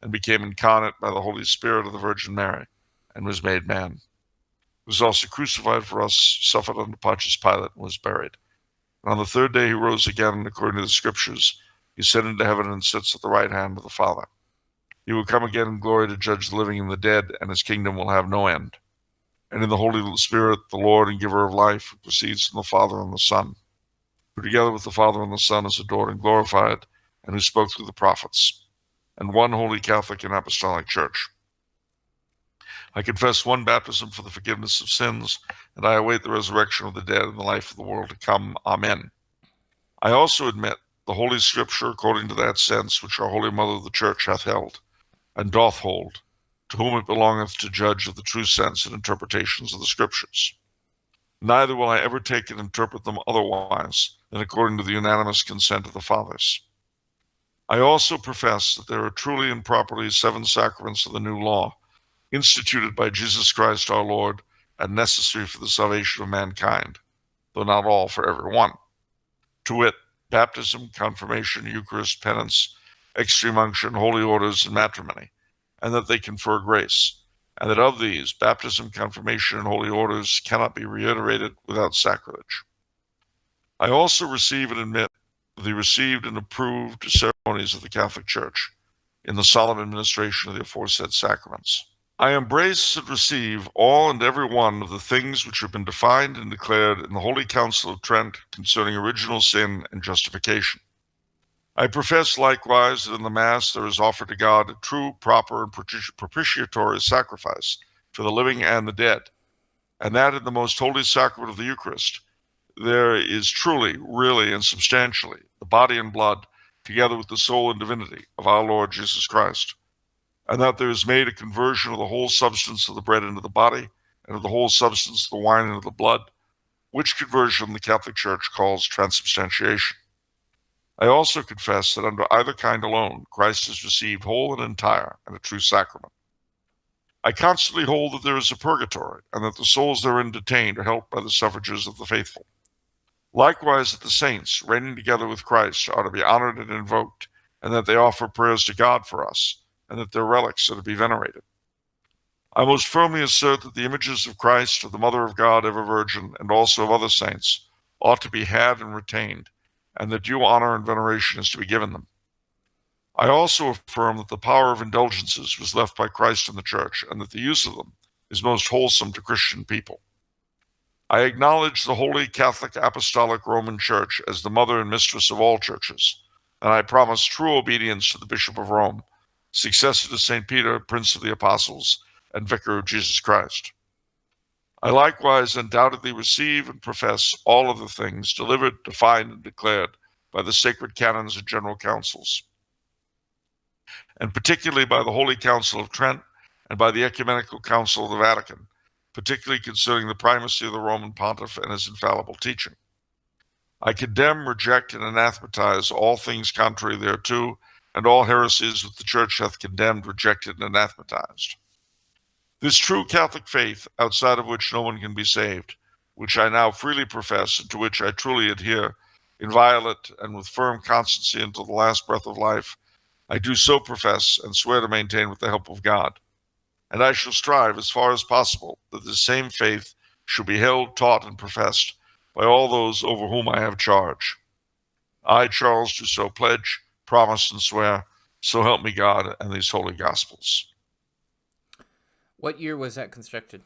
[SPEAKER 2] and became incarnate by the Holy Spirit of the Virgin Mary, and was made man, who was also crucified for us, suffered under Pontius Pilate, and was buried. And on the 3rd day he rose again, and according to the Scriptures, he ascended into heaven and sits at the right hand of the Father. He will come again in glory to judge the living and the dead, and his kingdom will have no end. And in the Holy Spirit, the Lord and giver of life, who proceeds from the Father and the Son, who together with the Father and the Son is adored and glorified, and who spoke through the prophets, and one holy Catholic and Apostolic Church. I confess one baptism for the forgiveness of sins, and I await the resurrection of the dead and the life of the world to come. Amen. I also admit the Holy Scripture according to that sense which our Holy Mother the Church hath held, and doth hold, to whom it belongeth to judge of the true sense and interpretations of the Scriptures. Neither will I ever take and interpret them otherwise than according to the unanimous consent of the fathers. I also profess that there are truly and properly 7 sacraments of the new law, instituted by Jesus Christ our Lord, and necessary for the salvation of mankind, though not all for every one, to wit, baptism, confirmation, Eucharist, penance, extreme unction, holy orders, and matrimony, and that they confer grace, and that of these, baptism, confirmation, and holy orders cannot be reiterated without sacrilege. I also receive and admit the received and approved ceremonies of the Catholic Church in the solemn administration of the aforesaid sacraments. I embrace and receive all and every one of the things which have been defined and declared in the Holy Council of Trent concerning original sin and justification. I profess likewise that in the Mass there is offered to God a true, proper, and propitiatory sacrifice for the living and the dead, and that in the most holy sacrament of the Eucharist there is truly, really, and substantially the body and blood, together with the soul and divinity of our Lord Jesus Christ, and that there is made a conversion of the whole substance of the bread into the body, and of the whole substance of the wine into the blood, which conversion the Catholic Church calls transubstantiation. I also confess that under either kind alone, Christ is received whole and entire and a true sacrament. I constantly hold that there is a purgatory, and that the souls therein detained are helped by the suffrages of the faithful. Likewise, that the saints, reigning together with Christ, are to be honored and invoked, and that they offer prayers to God for us, and that their relics are to be venerated. I most firmly assert that the images of Christ, of the Mother of God, ever Virgin, and also of other saints, ought to be had and retained, and that due honor and veneration is to be given them. I also affirm that the power of indulgences was left by Christ in the Church, and that the use of them is most wholesome to Christian people. I acknowledge the Holy Catholic Apostolic Roman Church as the mother and mistress of all churches, and I promise true obedience to the Bishop of Rome, successor to St. Peter, Prince of the Apostles, and Vicar of Jesus Christ. I likewise undoubtedly receive and profess all of the things delivered, defined, and declared by the sacred canons and general councils, and particularly by the Holy Council of Trent and by the Ecumenical Council of the Vatican, particularly concerning the primacy of the Roman Pontiff and his infallible teaching. I condemn, reject, and anathematize all things contrary thereto, and all heresies which the Church hath condemned, rejected, and anathematized. This true Catholic faith, outside of which no one can be saved, which I now freely profess, and to which I truly adhere, inviolate and with firm constancy until the last breath of life, I do so profess and swear to maintain with the help of God. And I shall strive as far as possible that this same faith shall be held, taught, and professed by all those over whom I have charge. I, Charles, do so pledge, promise, and swear, so help me God and these holy Gospels.
[SPEAKER 1] What year was that constructed?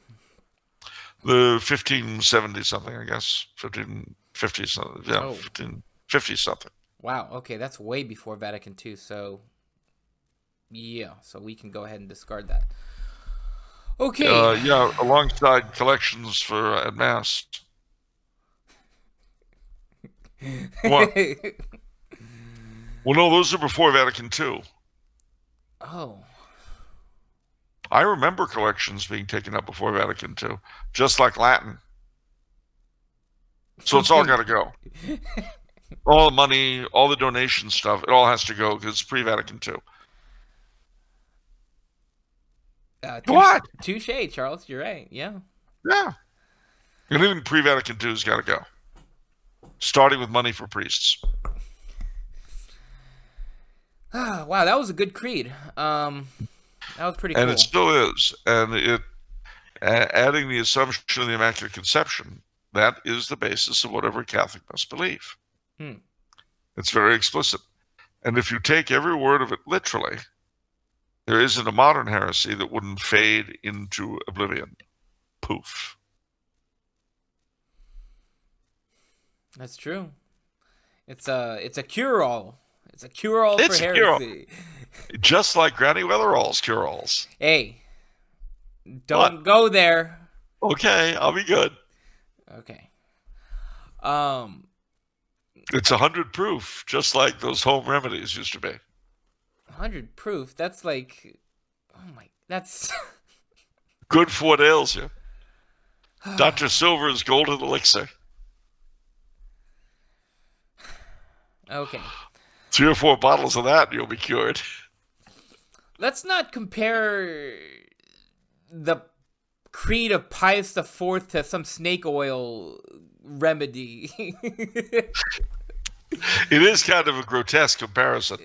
[SPEAKER 2] The 1570 something, I guess. 1550 something. Yeah, 1550 something.
[SPEAKER 1] Wow, okay, that's way before Vatican II, so yeah, so we can go ahead and discard that. Okay.
[SPEAKER 2] Yeah, alongside collections for at Mass. What? Well, no, those are before Vatican II.
[SPEAKER 1] Oh.
[SPEAKER 2] I remember collections being taken up before Vatican II, just like Latin. So it's all got to go. All the money, all the donation stuff, it all has to go because it's pre-Vatican II. What?
[SPEAKER 1] Touche, Charles. You're right. Yeah.
[SPEAKER 2] Yeah. And even pre-Vatican II has got to go. Starting with money for priests.
[SPEAKER 1] Wow, that was a good creed. That was pretty cool.
[SPEAKER 2] And it still is. And it adding the assumption of the Immaculate Conception, that is the basis of whatever Catholic must believe. It's very explicit. And if you take every word of it literally, there isn't a modern heresy that wouldn't fade into oblivion. Poof.
[SPEAKER 1] That's true. It's a cure-all. It's a cure-all for heresy.
[SPEAKER 2] Just like Granny Weatherall's cure-alls.
[SPEAKER 1] Hey, don't go there.
[SPEAKER 2] Okay, I'll be good.
[SPEAKER 1] Okay.
[SPEAKER 2] It's 100 proof, just like those home remedies used to be.
[SPEAKER 1] 100 proof? That's like, oh my, that's...
[SPEAKER 2] Good for what ails you. Dr. Silver's golden elixir.
[SPEAKER 1] Okay.
[SPEAKER 2] 3 or 4 bottles of that and you'll be cured.
[SPEAKER 1] Let's not compare the creed of Pius IV to some snake oil remedy.
[SPEAKER 2] It is kind of a grotesque comparison.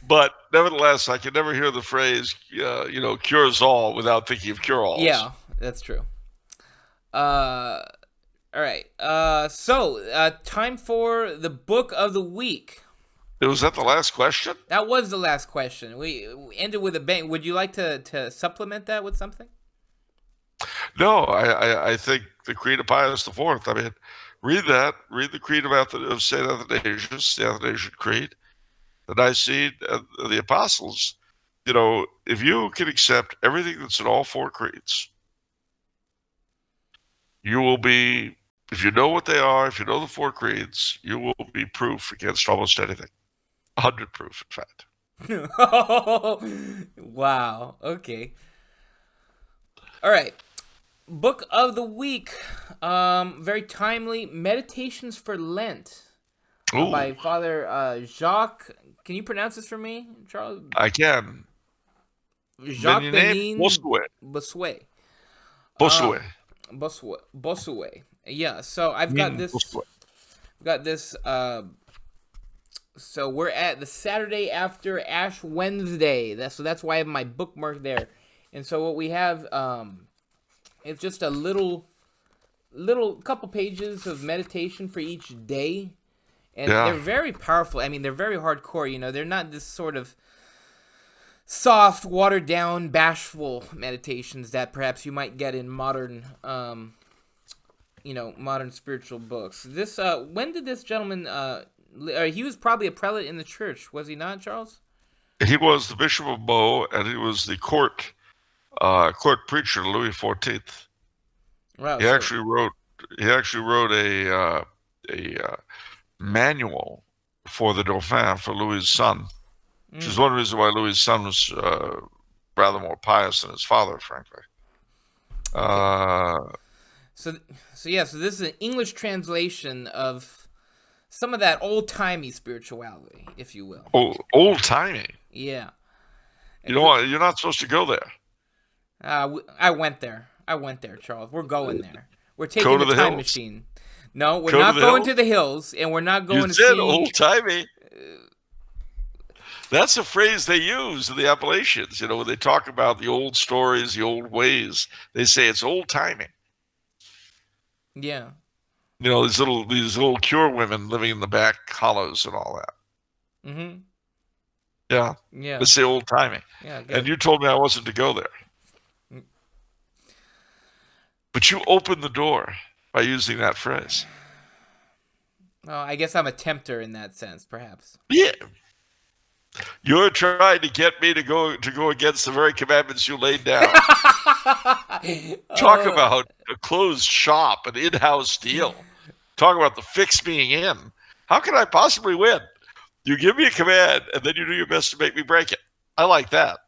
[SPEAKER 2] But nevertheless, I can never hear the phrase, cures all without thinking of cure-alls.
[SPEAKER 1] Yeah, that's true. All right. So, time for the book of the week.
[SPEAKER 2] Was that the last question?
[SPEAKER 1] That was the last question. We ended with a bang. Would you like to supplement that with something?
[SPEAKER 2] No, I think the Creed of Pius IV. I mean, read that. Read the Creed of St. Athanasius, the Athanasian Creed, the Nicene, the Apostles. If you can accept everything that's in all 4 creeds, you will be, if you know what they are, if you know the 4 creeds, you will be proof against almost anything. 100 proof, in fact.
[SPEAKER 1] Wow. Okay. All right. Book of the week. Very timely. Meditations for Lent. By Father Jacques. Can you pronounce this for me, Charles?
[SPEAKER 2] I can.
[SPEAKER 1] Jacques Benin
[SPEAKER 2] Bossuet.
[SPEAKER 1] Bossuet. Yeah. So I've got this. So we're at the Saturday after Ash Wednesday. That's why I have my bookmark there. And so what we have, it's just a little couple pages of meditation for each day. And they're very powerful. I mean, they're very hardcore, they're not this sort of soft, watered down, bashful meditations that perhaps you might get in modern, modern spiritual books. This, when did this gentleman, he was probably a prelate in the church, was he not, Charles?
[SPEAKER 2] He was the Bishop of Meaux, and he was the court preacher to Louis XIV.
[SPEAKER 1] Wow,
[SPEAKER 2] he actually wrote a manual for the Dauphin, for Louis's son, which is one reason why Louis's son was rather more pious than his father, frankly.
[SPEAKER 1] Okay. So this is an English translation of some of that old-timey spirituality, if you will.
[SPEAKER 2] Old-timey?
[SPEAKER 1] Yeah.
[SPEAKER 2] You know what? You're not supposed to go there.
[SPEAKER 1] I went there, Charles. We're going there. We're taking the time machine. No, we're not going to the hills, and we're not going to see...
[SPEAKER 2] You said old-timey. That's a phrase they use in the Appalachians, when they talk about the old stories, the old ways. They say it's old-timey.
[SPEAKER 1] Yeah.
[SPEAKER 2] These little cure women living in the back hollows and all that.
[SPEAKER 1] Mm-hmm.
[SPEAKER 2] Yeah.
[SPEAKER 1] Yeah.
[SPEAKER 2] Let's say old-timey.
[SPEAKER 1] Yeah.
[SPEAKER 2] And you told me I wasn't to go there. But you opened the door by using that phrase.
[SPEAKER 1] Well, I guess I'm a tempter in that sense, perhaps.
[SPEAKER 2] Yeah. You're trying to get me to go against the very commandments you laid down. Talk about a closed shop, an in-house deal. Talk about the fix being in. How can I possibly win? You give me a command, and then you do your best to make me break it. I like that.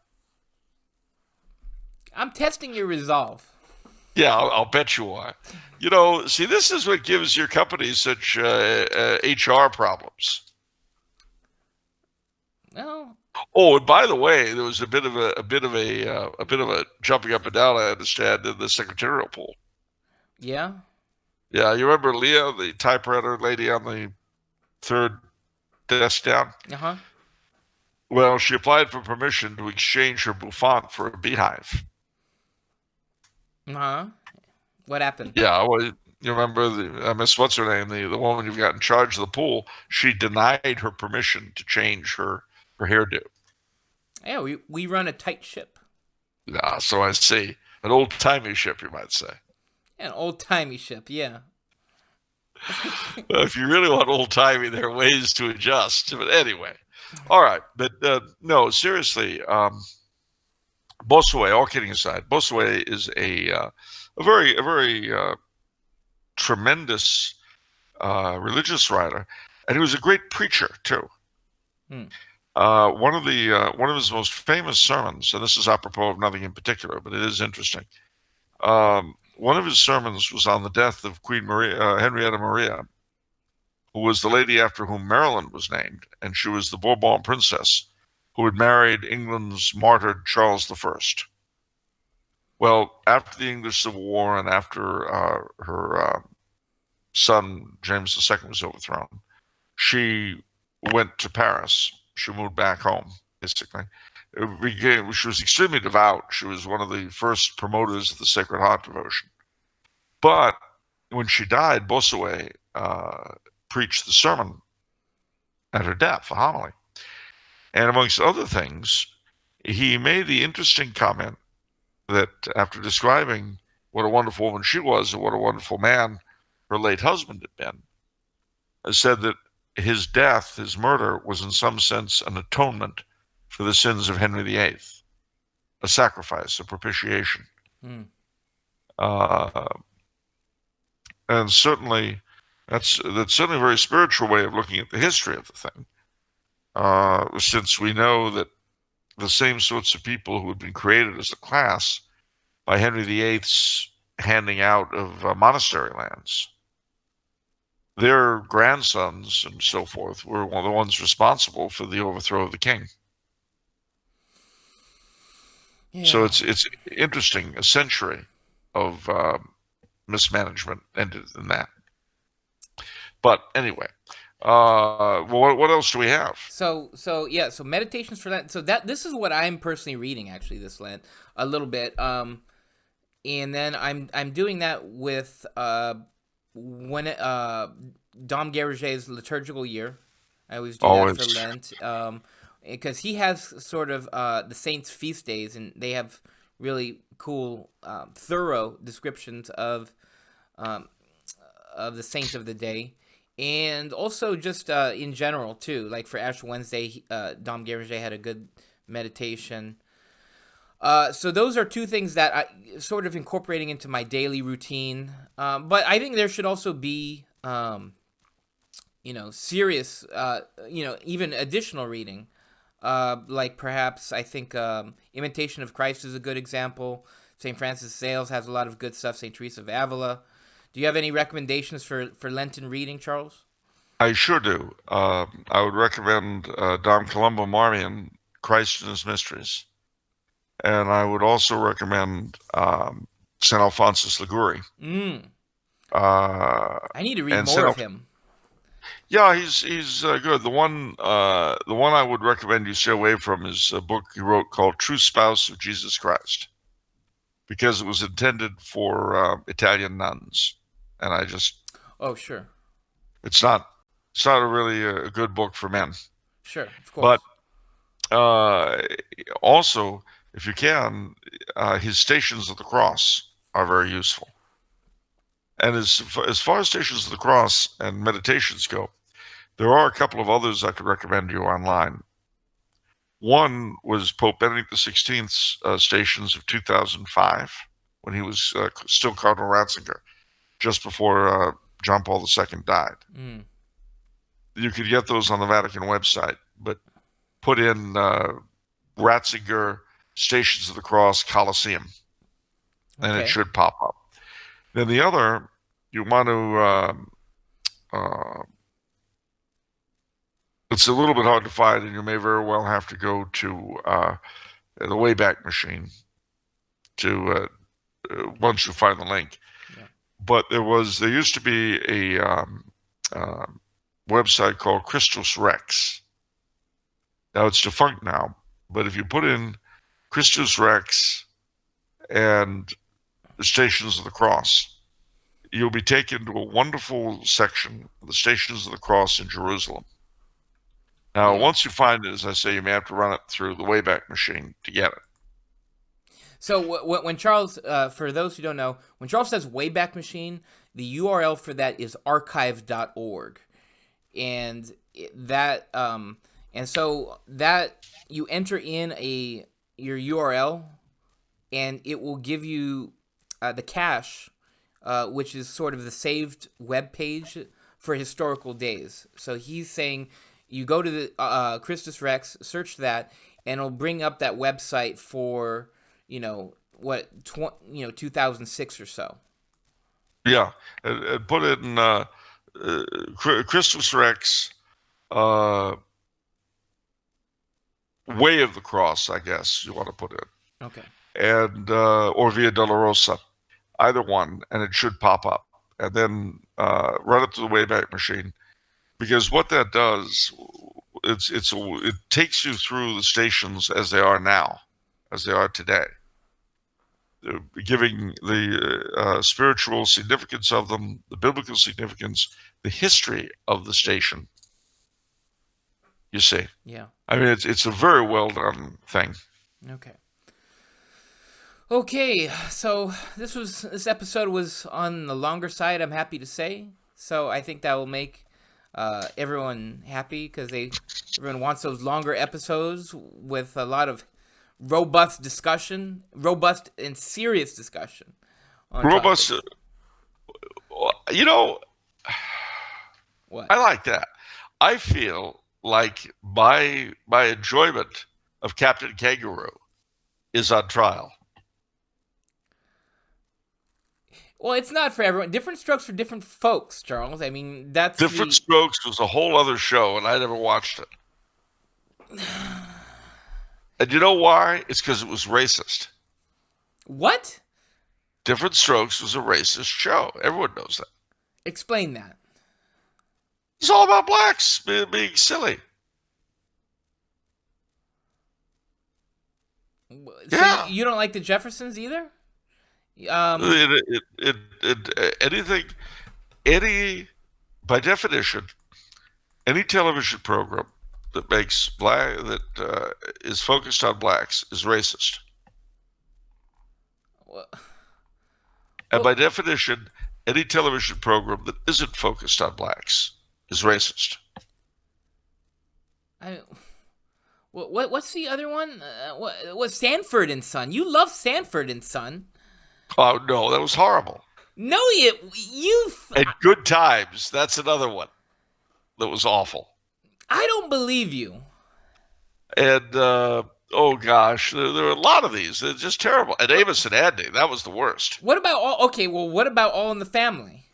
[SPEAKER 1] I'm testing your resolve.
[SPEAKER 2] Yeah, I'll bet you are. See, this is what gives your company such HR problems.
[SPEAKER 1] Well.
[SPEAKER 2] Oh, and by the way, there was a bit of a jumping up and down, I understand, in the secretarial pool.
[SPEAKER 1] Yeah.
[SPEAKER 2] Yeah, you remember Leah, the typewriter lady on the 3rd desk down?
[SPEAKER 1] Uh-huh.
[SPEAKER 2] Well, she applied for permission to exchange her bouffant for a beehive.
[SPEAKER 1] Uh-huh. What happened?
[SPEAKER 2] Yeah, well, you remember Miss what's her name, the woman you've got in charge of the pool? She denied her permission to change her hairdo.
[SPEAKER 1] Yeah, we run a tight ship.
[SPEAKER 2] Yeah, so I see. An old-timey ship, you might say.
[SPEAKER 1] An old-timey ship, yeah.
[SPEAKER 2] Well, if you really want old-timey, there are ways to adjust. But anyway, all right. But no, seriously, Bossuet, all kidding aside, Bossuet is a very tremendous religious writer, and he was a great preacher too. One of his most famous sermons, and this is apropos of nothing in particular, but it is interesting. one of his sermons was on the death of Queen Maria, Henrietta Maria, who was the lady after whom Maryland was named, and she was the Bourbon princess who had married England's martyred Charles I. Well, after the English Civil War and after her son James II was overthrown, she went to Paris. She moved back home, basically. She was extremely devout. She was one of the first promoters of the Sacred Heart devotion. But when she died, Bossuet preached the sermon at her death, a homily. And amongst other things, he made the interesting comment that after describing what a wonderful woman she was and what a wonderful man her late husband had been, said that his death, his murder, was in some sense an atonement for the sins of Henry VIII, a sacrifice, a propitiation.
[SPEAKER 1] Mm.
[SPEAKER 2] And certainly, that's certainly a very spiritual way of looking at the history of the thing, since we know that the same sorts of people who had been created as a class by Henry VIII's handing out of monastery lands, their grandsons and so forth were one of the ones responsible for the overthrow of the king. Yeah. So it's interesting. A century of mismanagement ended in that. But anyway, what else do we have?
[SPEAKER 1] So meditations for Lent. So this is what I'm personally reading actually this Lent a little bit. And then I'm doing that with when Dom Guéraget's liturgical year. I always do that for Lent. Because he has sort of the saints' feast days, and they have really cool, thorough descriptions of the saints of the day, and also just in general too. Like for Ash Wednesday, Dom Guéraget had a good meditation. So those are two things that I sort of incorporating into my daily routine. But I think there should also be, serious, even additional reading. Like perhaps I think Imitation of Christ is a good example. St. Francis of Sales has a lot of good stuff. St. Teresa of Avila. Do you have any recommendations for Lenten reading, Charles?
[SPEAKER 2] I sure do. I would recommend Dom Columbo Marmion, Christ and His Mysteries. And I would also recommend St. Alphonsus Liguori.
[SPEAKER 1] I need to read more of him.
[SPEAKER 2] Yeah, he's good. The one I would recommend you stay away from is a book he wrote called True Spouse of Jesus Christ, because it was intended for Italian nuns, and I just
[SPEAKER 1] sure,
[SPEAKER 2] it's not really a good book for men.
[SPEAKER 1] Sure, of course.
[SPEAKER 2] But also, if you can, his Stations of the Cross are very useful. And as far as Stations of the Cross and meditations go, there are a couple of others I could recommend you online. One was Pope Benedict XVI's Stations of 2005, when he was still Cardinal Ratzinger, just before John Paul II died. You could get those on the Vatican website, but put in Ratzinger Stations of the Cross Colosseum, and it should pop up. Then the other, you want to, it's a little bit hard to find, and you may very well have to go to the Wayback Machine to once you find the link. Yeah. But there used to be a website called Christus Rex. Now it's defunct now, but if you put in Christus Rex and the Stations of the Cross, you'll be taken to a wonderful section of the Stations of the Cross in Jerusalem. Now, once you find it, as I say, you may have to run it through the Wayback Machine to get it.
[SPEAKER 1] So when Charles, for those who don't know, when Charles says Wayback Machine, the URL for that is archive.org. And that, and so that you enter in your URL, and it will give you the cache, which is sort of the saved web page for historical days. So he's saying you go to the Christus Rex, search that, and it'll bring up that website for 2006 or so.
[SPEAKER 2] Yeah, and put in Christus Rex, Way of the Cross, I guess you want to put in.
[SPEAKER 1] Okay.
[SPEAKER 2] And or Via Dolorosa, either one, and it should pop up. And then run it to the Wayback Machine, because what that does, it takes you through the stations as they are now, as they are today, giving the spiritual significance of them, the biblical significance, the history of the station. You see?
[SPEAKER 1] Yeah.
[SPEAKER 2] I mean, it's a very well done thing.
[SPEAKER 1] Okay. Okay, so this episode was on the longer side, I'm happy to say. So I think that will make everyone happy, because everyone wants those longer episodes with a lot of robust and serious discussion.
[SPEAKER 2] Robust.
[SPEAKER 1] What?
[SPEAKER 2] I like that. I feel like my enjoyment of Captain Kangaroo is on trial.
[SPEAKER 1] Well, it's not for everyone. Different strokes for different folks, Charles. I mean, that's
[SPEAKER 2] Different Strokes was a whole other show, and I never watched it. And you know why? It's because it was racist.
[SPEAKER 1] What?
[SPEAKER 2] Different Strokes was a racist show. Everyone knows that.
[SPEAKER 1] Explain that.
[SPEAKER 2] It's all about blacks being silly.
[SPEAKER 1] So
[SPEAKER 2] Yeah.
[SPEAKER 1] you don't like the Jeffersons either?
[SPEAKER 2] By definition, any television program that is focused on blacks is racist. And by definition, any television program that isn't focused on blacks is racist.
[SPEAKER 1] What's the other one? What's Sanford and Son? You love Sanford and Son.
[SPEAKER 2] Oh no, that was horrible.
[SPEAKER 1] No, you.
[SPEAKER 2] And Good Times, that's another one that was awful.
[SPEAKER 1] I don't believe you.
[SPEAKER 2] And oh gosh, there were a lot of these. They're just terrible. And Amos and Andy, that was the worst.
[SPEAKER 1] What about all? Okay, well, what about All in the Family?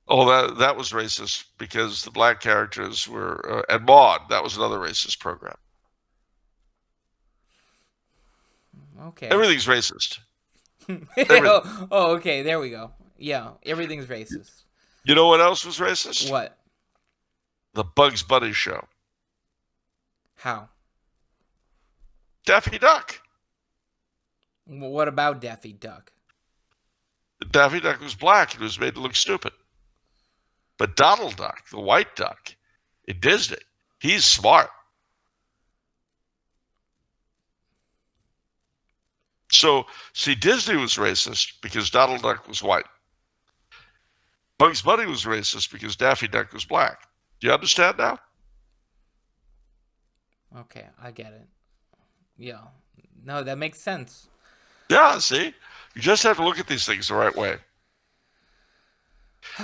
[SPEAKER 2] Oh, that was racist, because the black characters were and Maude. That was another racist program.
[SPEAKER 1] Okay.
[SPEAKER 2] Everything's racist.
[SPEAKER 1] Okay, there we go. Yeah, everything's racist.
[SPEAKER 2] You know what else was racist?
[SPEAKER 1] What?
[SPEAKER 2] The Bugs Bunny show.
[SPEAKER 1] How?
[SPEAKER 2] Daffy Duck.
[SPEAKER 1] What about Daffy Duck?
[SPEAKER 2] Daffy Duck was black and was made to look stupid. But Donald Duck, the white duck in Disney, he's smart. So, see, Disney was racist because Donald Duck was white. Bugs Bunny was racist because Daffy Duck was black. Do you understand now?
[SPEAKER 1] Okay, I get it. Yeah. No, that makes sense.
[SPEAKER 2] Yeah, see? You just have to look at these things the right way.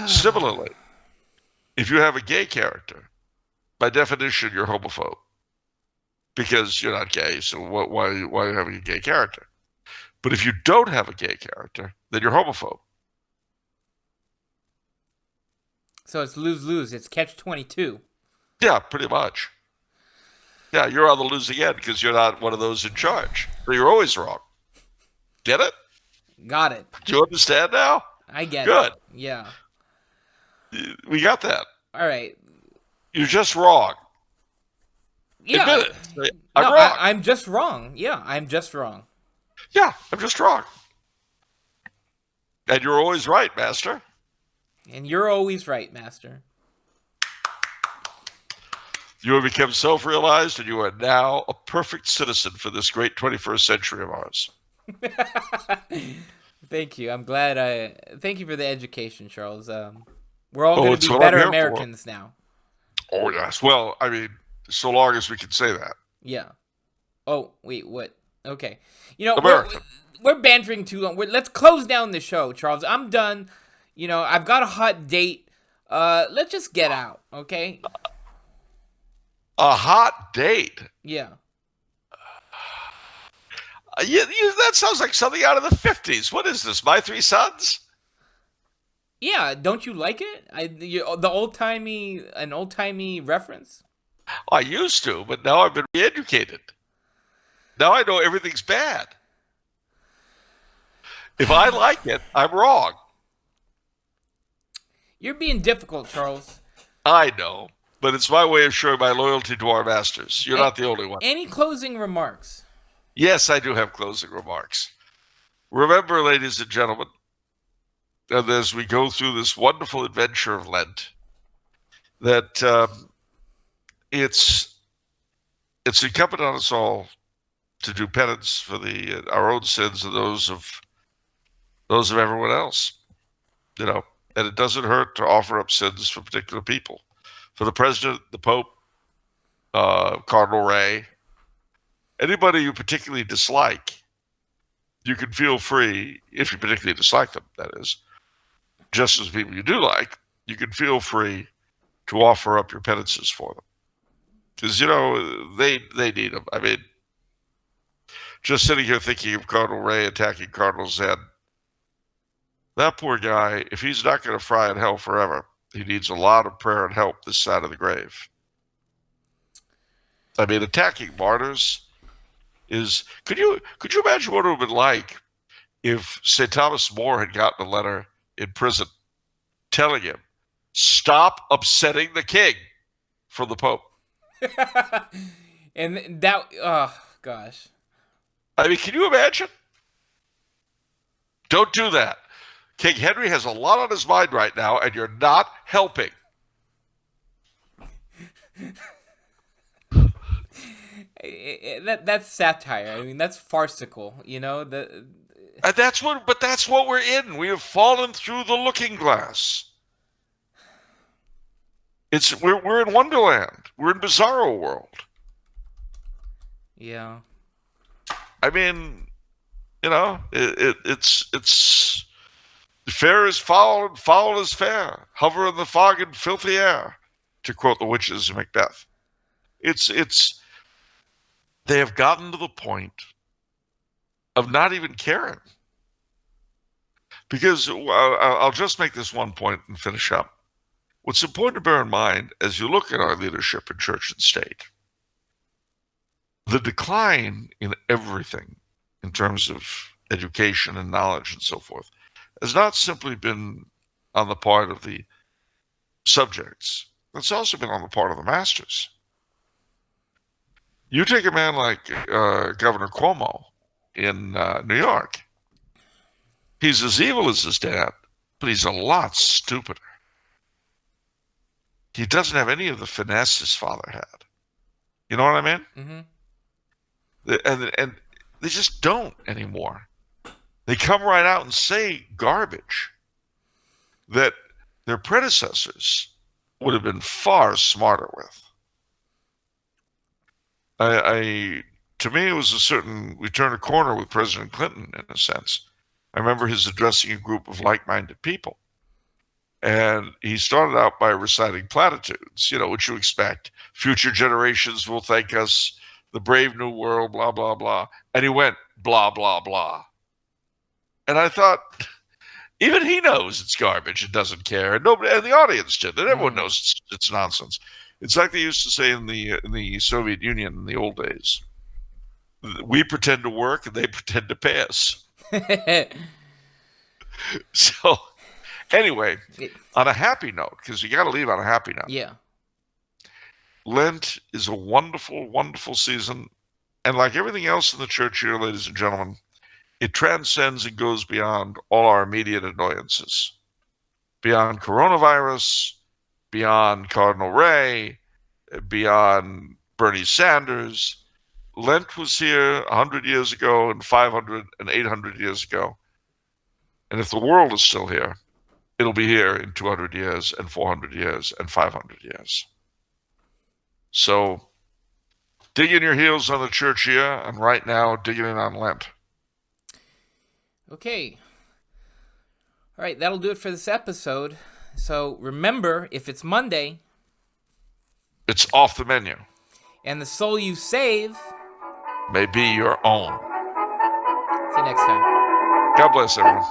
[SPEAKER 2] Similarly, if you have a gay character, by definition, you're homophobe. Because you're not gay, so why are you having a gay character? But if you don't have a gay character, then you're homophobe.
[SPEAKER 1] So it's lose-lose. It's catch-22.
[SPEAKER 2] Yeah, pretty much. Yeah, you're on the losing end because you're not one of those in charge. So you're always wrong. Get it?
[SPEAKER 1] Got it.
[SPEAKER 2] Do you understand now?
[SPEAKER 1] I get it.
[SPEAKER 2] Good.
[SPEAKER 1] Yeah.
[SPEAKER 2] We got that.
[SPEAKER 1] All right.
[SPEAKER 2] You're just wrong.
[SPEAKER 1] Yeah.
[SPEAKER 2] Admit it. I'm wrong.
[SPEAKER 1] I'm just wrong. Yeah, I'm just wrong.
[SPEAKER 2] Yeah, I'm just wrong. And you're always right, Master.
[SPEAKER 1] And you're always right, Master.
[SPEAKER 2] You have become self-realized, and you are now a perfect citizen for this great 21st century of ours.
[SPEAKER 1] Thank you. I'm glad thank you for the education, Charles. We're all going to be better Americans now.
[SPEAKER 2] Oh, yes. Well, I mean, so long as we can say that.
[SPEAKER 1] Yeah. Oh, wait, what? Okay. You know, we're bantering too long. Let's close down the show, Charles. I'm done. You know, I've got a hot date. Let's just get out, okay?
[SPEAKER 2] A hot date?
[SPEAKER 1] Yeah.
[SPEAKER 2] That sounds like something out of the 50s. What is this, My Three Sons?
[SPEAKER 1] Yeah, don't you like it? The an old timey reference.
[SPEAKER 2] I used to, but now I've been re-educated. Now I know everything's bad. If I like it, I'm wrong.
[SPEAKER 1] You're being difficult, Charles.
[SPEAKER 2] I know, but it's my way of showing my loyalty to our masters. You're not the only one.
[SPEAKER 1] Any closing remarks?
[SPEAKER 2] Yes, I do have closing remarks. Remember, ladies and gentlemen, and as we go through this wonderful adventure of Lent, that it's incumbent on us all to do penance for our own sins and those of everyone else. And it doesn't hurt to offer up sins for particular people. For the president, the Pope, Cardinal Ray, anybody you particularly dislike, you can feel free, if you particularly dislike them, that is, just as people you do like, you can feel free to offer up your penances for them. Because, they need them. I mean, just sitting here thinking of Cardinal Ray attacking Cardinal Zen, that poor guy, if he's not going to fry in hell forever, he needs a lot of prayer and help this side of the grave. I mean, attacking martyrs is... Could you imagine what it would have been like if St. Thomas More had gotten a letter in prison telling him, stop upsetting the king from the Pope?
[SPEAKER 1] And that... Oh, gosh.
[SPEAKER 2] I mean, can you imagine? Don't do that. King Henry has a lot on his mind right now, and you're not helping.
[SPEAKER 1] That's satire. I mean, that's farcical.
[SPEAKER 2] That's what we're in. We have fallen through the looking glass. We're in Wonderland. We're in Bizarro World.
[SPEAKER 1] Yeah.
[SPEAKER 2] I mean, it's fair is foul and foul is fair. Hover in the fog and filthy air, to quote the witches of Macbeth. They have gotten to the point of not even caring. Because I'll just make this one point and finish up. What's important to bear in mind as you look at our leadership in church and state, the decline in everything in terms of education and knowledge and so forth has not simply been on the part of the subjects. It's also been on the part of the masters. You take a man like Governor Cuomo in New York. He's as evil as his dad, but he's a lot stupider. He doesn't have any of the finesse his father had. You know what I mean? Mm-hmm. And they just don't anymore. They come right out and say garbage that their predecessors would have been far smarter with. To me, it was we turned a corner with President Clinton, in a sense. I remember his addressing a group of like-minded people. And he started out by reciting platitudes, what you expect. Future generations will thank us, the brave new world, blah, blah, blah. And he went, blah, blah, blah. And I thought, even he knows it's garbage and doesn't care. And the audience did. And everyone knows it's nonsense. It's like they used to say in the Soviet Union in the old days. We pretend to work and they pretend to pay us. So, anyway, on a happy note, because you got to leave on a happy note.
[SPEAKER 1] Yeah.
[SPEAKER 2] Lent is a wonderful, wonderful season. And like everything else in the church here, ladies and gentlemen, it transcends and goes beyond all our immediate annoyances. Beyond coronavirus, beyond Cardinal Ray, beyond Bernie Sanders. Lent was here 100 years ago and 500 and 800 years ago. And if the world is still here, it'll be here in 200 years and 400 years and 500 years. So dig in your heels on the church year, and right now, digging in on Lent.
[SPEAKER 1] Okay. All right, that'll do it for this episode. So remember, if it's Monday,
[SPEAKER 2] it's off the menu.
[SPEAKER 1] And the soul you save
[SPEAKER 2] may be your own.
[SPEAKER 1] you next time.
[SPEAKER 2] God bless everyone.